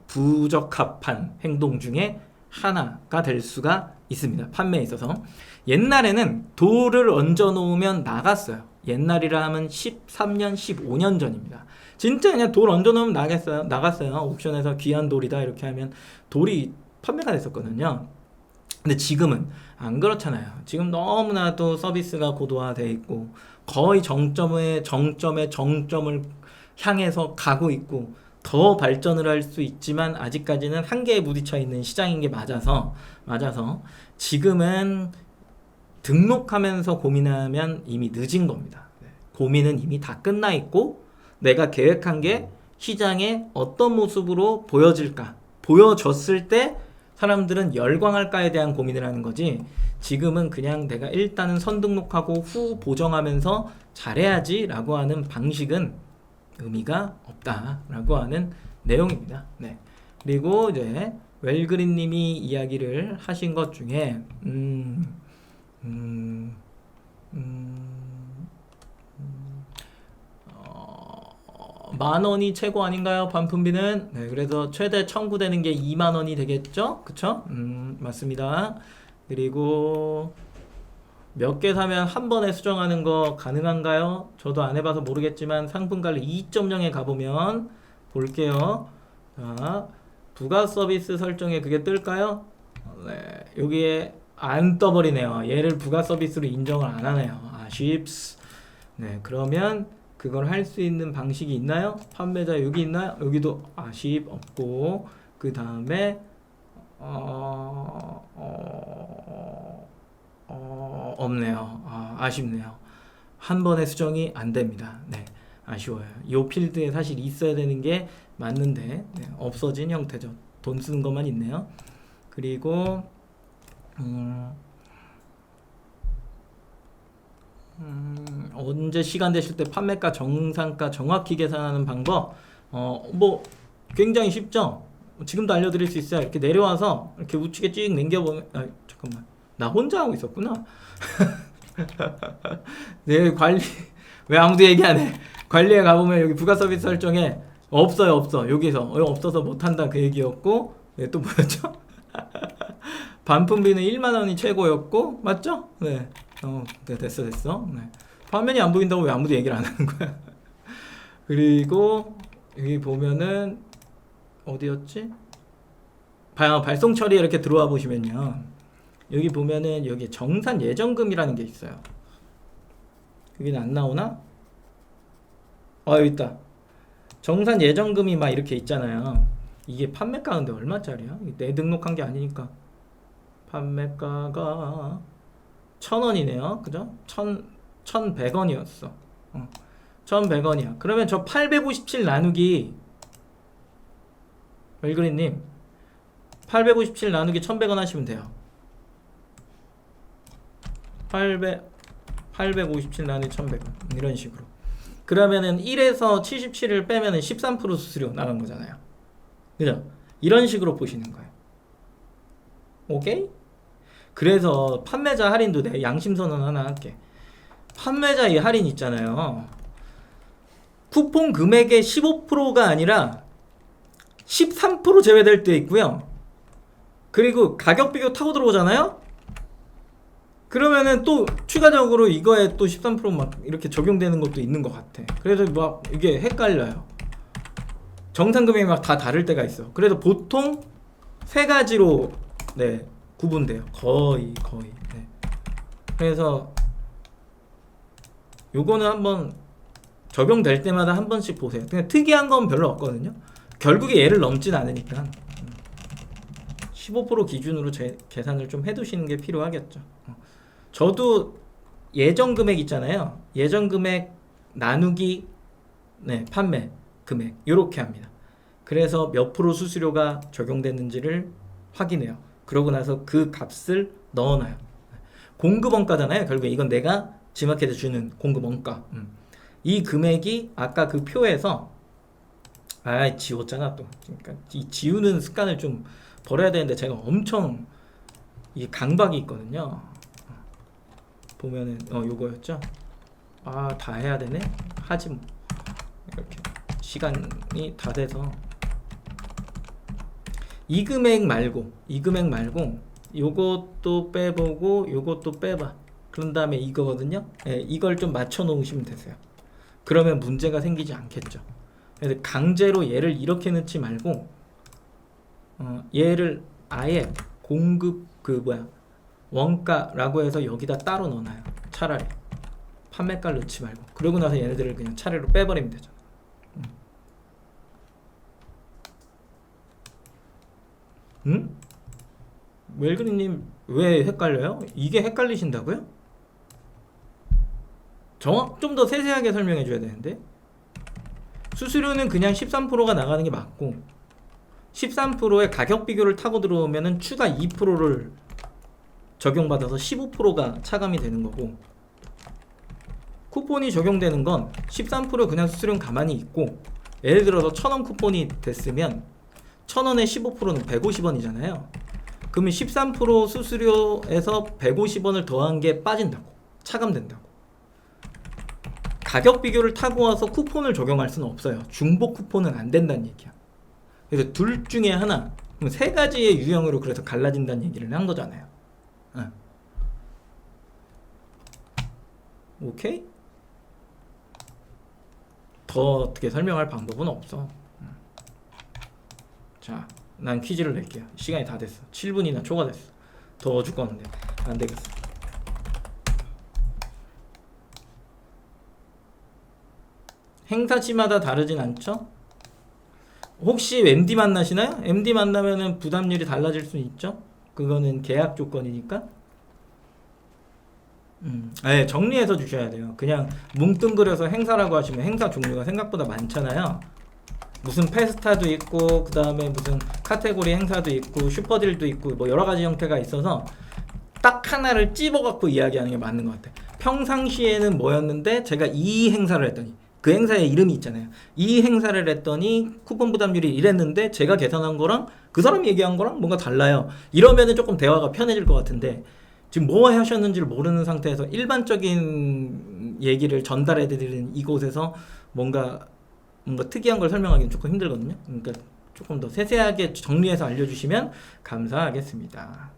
부적합한 행동 중에 하나가 될 수가 있습니다. 판매에 있어서. 옛날에는 돌을 얹어 놓으면 나갔어요. 옛날이라 하면 13년, 15년 전입니다. 진짜 그냥 돌 얹어 놓으면 나갔어요. 옥션에서 귀한 돌이다 이렇게 하면 돌이 판매가 됐었거든요. 근데 지금은 안 그렇잖아요. 지금 너무나도 서비스가 고도화되어 있고, 거의 정점의 정점을 향해서 가고 있고, 더 발전을 할 수 있지만 아직까지는 한계에 부딪혀 있는 시장인 게 맞아서 지금은 등록하면서 고민하면 이미 늦은 겁니다. 고민은 이미 다 끝나 있고, 내가 계획한 게 시장에 어떤 모습으로 보여질까, 보여졌을 때 사람들은 열광할까에 대한 고민을 하는 거지, 지금은 그냥 내가 일단은 선등록하고 후 보정하면서 잘해야지 라고 하는 방식은 의미가 없다라고 하는 내용입니다. 네. 그리고 이제 웰그린님이 이야기를 하신 것 중에 10,000원이 최고 아닌가요? 반품비는? 네, 그래서 최대 청구되는 게 20,000원이 되겠죠? 그쵸? 맞습니다. 그리고 몇 개 사면 한 번에 수정하는 거 가능한가요? 저도 안 해봐서 모르겠지만 상품 관리 2.0에 가보면 볼게요. 자, 부가 서비스 설정에 그게 뜰까요? 네, 여기에 안 떠버리네요. 얘를 부가 서비스로 인정을 안 하네요. 아쉽스. 네, 그러면 그걸 할 수 있는 방식이 있나요? 판매자 여기 있나요? 여기도 아쉽 없고, 그 다음에 없네요. 아쉽네요. 한 번에 수정이 안 됩니다. 네, 아쉬워요. 이 필드에 사실 있어야 되는 게 맞는데, 네, 없어진 형태죠. 돈 쓰는 것만 있네요. 그리고 언제 시간 되실 때 판매가 정상가 정확히 계산하는 방법, 뭐 굉장히 쉽죠. 지금도 알려드릴 수 있어요. 이렇게 내려와서 이렇게 우측에 찍 당겨보면, 잠깐만, 나 혼자 하고 있었구나. 네, 관리 왜 아무도 얘기 안 해? 관리에 가보면 여기 부가 서비스 설정에 없어. 여기서 없어서 못한다 그 얘기였고, 네, 또 뭐였죠? 반품비는 10,000원이 최고였고, 맞죠? 네, 네, 됐어. 네. 화면이 안 보인다고 왜 아무도 얘기를 안 하는 거야? 그리고 여기 보면은 어디였지? 발송 처리에 이렇게 들어와 보시면요, 여기 보면은 여기 정산 예정금이라는 게 있어요. 여기는 안 나오나? 여기 있다. 정산 예정금이 막 이렇게 있잖아요. 이게 판매가 근데 얼마짜리야? 내 등록한 게 아니니까. 판매가가 1,000원이네요. 그죠? 1,100원이었어. 1,100원이야. 그러면 저 857 나누기, 웰그린님 857 나누기 1,100원 하시면 돼요. 857 나누기 1,100원 이런 식으로. 그러면은 1에서 77을 빼면은 13% 수수료 나간 거잖아요. 그죠? 이런 식으로 보시는 거예요. 오케이? 그래서 판매자 할인도 내 양심선언 하나 할게. 판매자 이 할인 있잖아요. 쿠폰 금액의 15%가 아니라 13% 제외될 때 있고요. 그리고 가격 비교 타고 들어오잖아요. 그러면은 또 추가적으로 이거에 또 13% 막 이렇게 적용되는 것도 있는 것 같아. 그래서 막 이게 헷갈려요. 정산 금액이 막 다 다를 때가 있어. 그래서 보통 세 가지로, 네, 구분돼요. 거의. 네. 그래서 요거는 한번 적용될 때마다 한 번씩 보세요. 그냥 특이한 건 별로 없거든요. 결국에 얘를 넘진 않으니까 15% 기준으로 계산을 좀 해두시는 게 필요하겠죠. 저도 예정 금액 있잖아요. 예정 금액 나누기 판매 금액 이렇게 합니다. 그래서 몇 프로 수수료가 적용됐는지를 확인해요. 그러고 나서 그 값을 넣어놔요. 공급 원가잖아요. 결국에 이건 내가 G마켓에 주는 공급 원가. 이 금액이 아까 그 표에서 지웠잖아 또. 그러니까 이 지우는 습관을 좀 버려야 되는데 제가 엄청 이 강박이 있거든요. 보면은 요거였죠. 다 해야 되네. 하지 뭐. 이렇게 시간이 다 돼서 이 금액 말고 요것도 빼보고 요것도 빼봐. 그런 다음에 이거거든요. 이걸 좀 맞춰 놓으시면 되세요. 그러면 문제가 생기지 않겠죠. 그래서 강제로 얘를 이렇게 넣지 말고 얘를 아예 공급 원가라고 해서 여기다 따로 넣어놔요. 차라리 판매가를 넣지 말고. 그러고 나서 얘네들을 그냥 차례로 빼버리면 되죠. 웰그리님 왜 헷갈려요? 이게 헷갈리신다고요? 좀 더 세세하게 설명해 줘야 되는데. 수수료는 그냥 13%가 나가는 게 맞고 13%의 가격 비교를 타고 들어오면은 추가 2%를 적용받아서 15%가 차감이 되는 거고, 쿠폰이 적용되는 건 13% 그냥 수수료는 가만히 있고, 예를 들어서 1,000원 쿠폰이 됐으면 1,000원에 15%는 150원이잖아요. 그러면 13% 수수료에서 150원을 더한 게 빠진다고, 차감된다고. 가격 비교를 타고 와서 쿠폰을 적용할 수는 없어요. 중복 쿠폰은 안 된다는 얘기야. 그래서 둘 중에 하나, 세 가지의 유형으로 그래서 갈라진다는 얘기를 한 거잖아요. 오케이? 더 어떻게 설명할 방법은 없어. 자, 난 퀴즈를 낼게요. 시간이 다 됐어. 7분이나 초과됐어. 더 죽겠는데 안 되겠어. 행사지마다 다르진 않죠? 혹시 MD 만나시나요? MD 만나면은 부담률이 달라질 수 있죠? 그거는 계약 조건이니까. 정리해서 주셔야 돼요. 그냥 뭉뚱그려서 행사라고 하시면 행사 종류가 생각보다 많잖아요. 무슨 페스타도 있고, 그 다음에 무슨 카테고리 행사도 있고, 슈퍼딜도 있고, 뭐 여러 가지 형태가 있어서 딱 하나를 찝어갖고 이야기하는 게 맞는 것 같아요. 평상시에는 뭐였는데 제가 이 행사를 했더니, 그 행사의 이름이 있잖아요. 이 행사를 했더니 쿠폰 부담률이 이랬는데 제가 계산한 거랑 그 사람이 얘기한 거랑 뭔가 달라요. 이러면은 조금 대화가 편해질 것 같은데, 지금 뭐 하셨는지를 모르는 상태에서 일반적인 얘기를 전달해 드리는 이곳에서 뭔가 특이한 걸 설명하기는 조금 힘들거든요. 그러니까 조금 더 세세하게 정리해서 알려주시면 감사하겠습니다.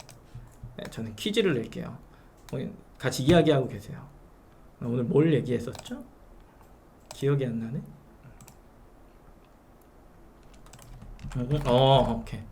저는 퀴즈를 낼게요. 같이 이야기하고 계세요. 오늘 뭘 얘기했었죠? 기억이 안 나네. 오케이.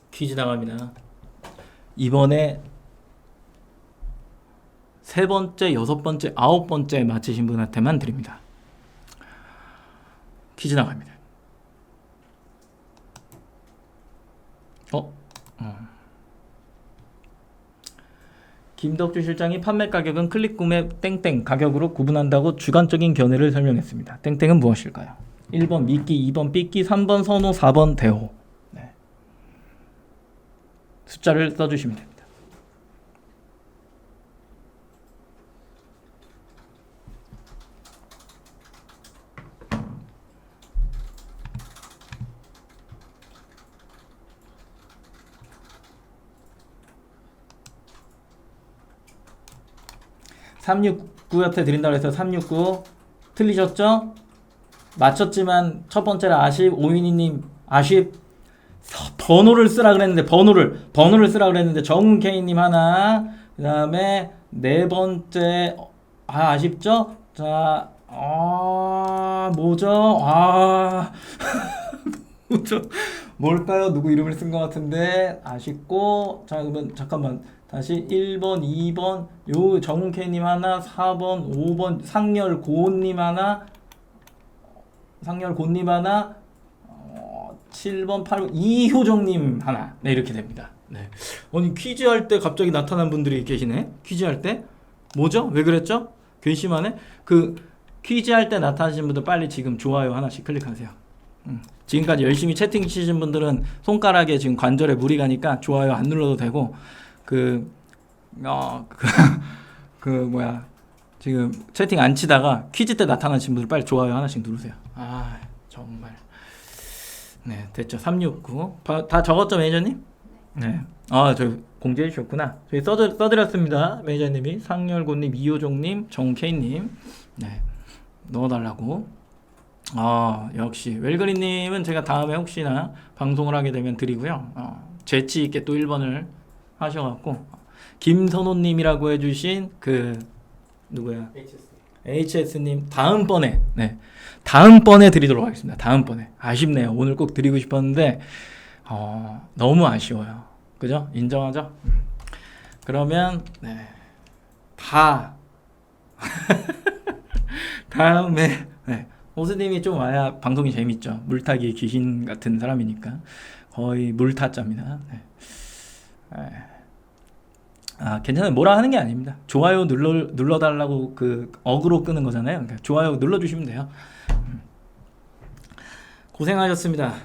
퀴즈 나갑니다. 이번에 세 번째, 여섯 번째, 아홉 번째 맞히신 분한테만 드립니다. 퀴즈 나갑니다. 김덕주 실장이 판매 가격은 클릭 구매 땡땡 가격으로 구분한다고 주관적인 견해를 설명했습니다. 땡땡은 무엇일까요? 1번 미끼, 2번 삐끼, 3번 선호, 4번 대호. 숫자를 써주시면 됩니다. 369한테 드린다고 해서 369 틀리셨죠? 맞췄지만 첫 번째는 아쉽. 오윤희님 아쉽. 번호를 쓰라 그랬는데 번호를 쓰라 그랬는데 정케이님 하나. 그 다음에 네 번째 아쉽죠? 자, 뭐죠? 뭐죠? 뭘까요? 누구 이름을 쓴 것 같은데 아쉽고. 자, 그러면 잠깐만 다시 1번 2번 요 정케이님 하나, 4번 5번 상열고님 하나, 7번 8번 이효정님 하나. 네, 이렇게 됩니다. 네. 아니 퀴즈 할 때 갑자기 나타난 분들이 계시네. 퀴즈 할 때 뭐죠? 왜 그랬죠? 괘씸하네. 그 퀴즈 할 때 나타나신 분들 빨리 지금 좋아요 하나씩 클릭하세요. 지금까지 열심히 채팅 치신 분들은 손가락에 지금 관절에 무리 가니까 좋아요 안 눌러도 되고 뭐야 지금 채팅 안 치다가 퀴즈 때 나타나신 분들 빨리 좋아요 하나씩 누르세요. 아 정말. 네, 됐죠. 369 다 적었죠 매니저님? 네. 저 공지해 주셨구나. 저희 써드렸습니다. 매니저님이 상열고님, 이효종님, 정케이님. 네, 넣어달라고. 역시 웰그린님은 제가 다음에 혹시나 방송을 하게 되면 드리고요. 재치 있게 또 1번을 하셔갖고 김선호님이라고 해주신 그 누구야? HS님 다음번에 드리도록 하겠습니다. 다음번에. 아쉽네요. 오늘 꼭 드리고 싶었는데 너무 아쉬워요. 그죠? 인정하죠? 그러면 다음에 호수님이 좀 와야 방송이 재밌죠. 물타기 귀신 같은 사람이니까 거의 물타짜입니다. 괜찮아요. 뭐라 하는 게 아닙니다. 좋아요 눌러달라고 그 어그로 끄는 거잖아요. 그러니까 좋아요 눌러주시면 돼요. 고생하셨습니다.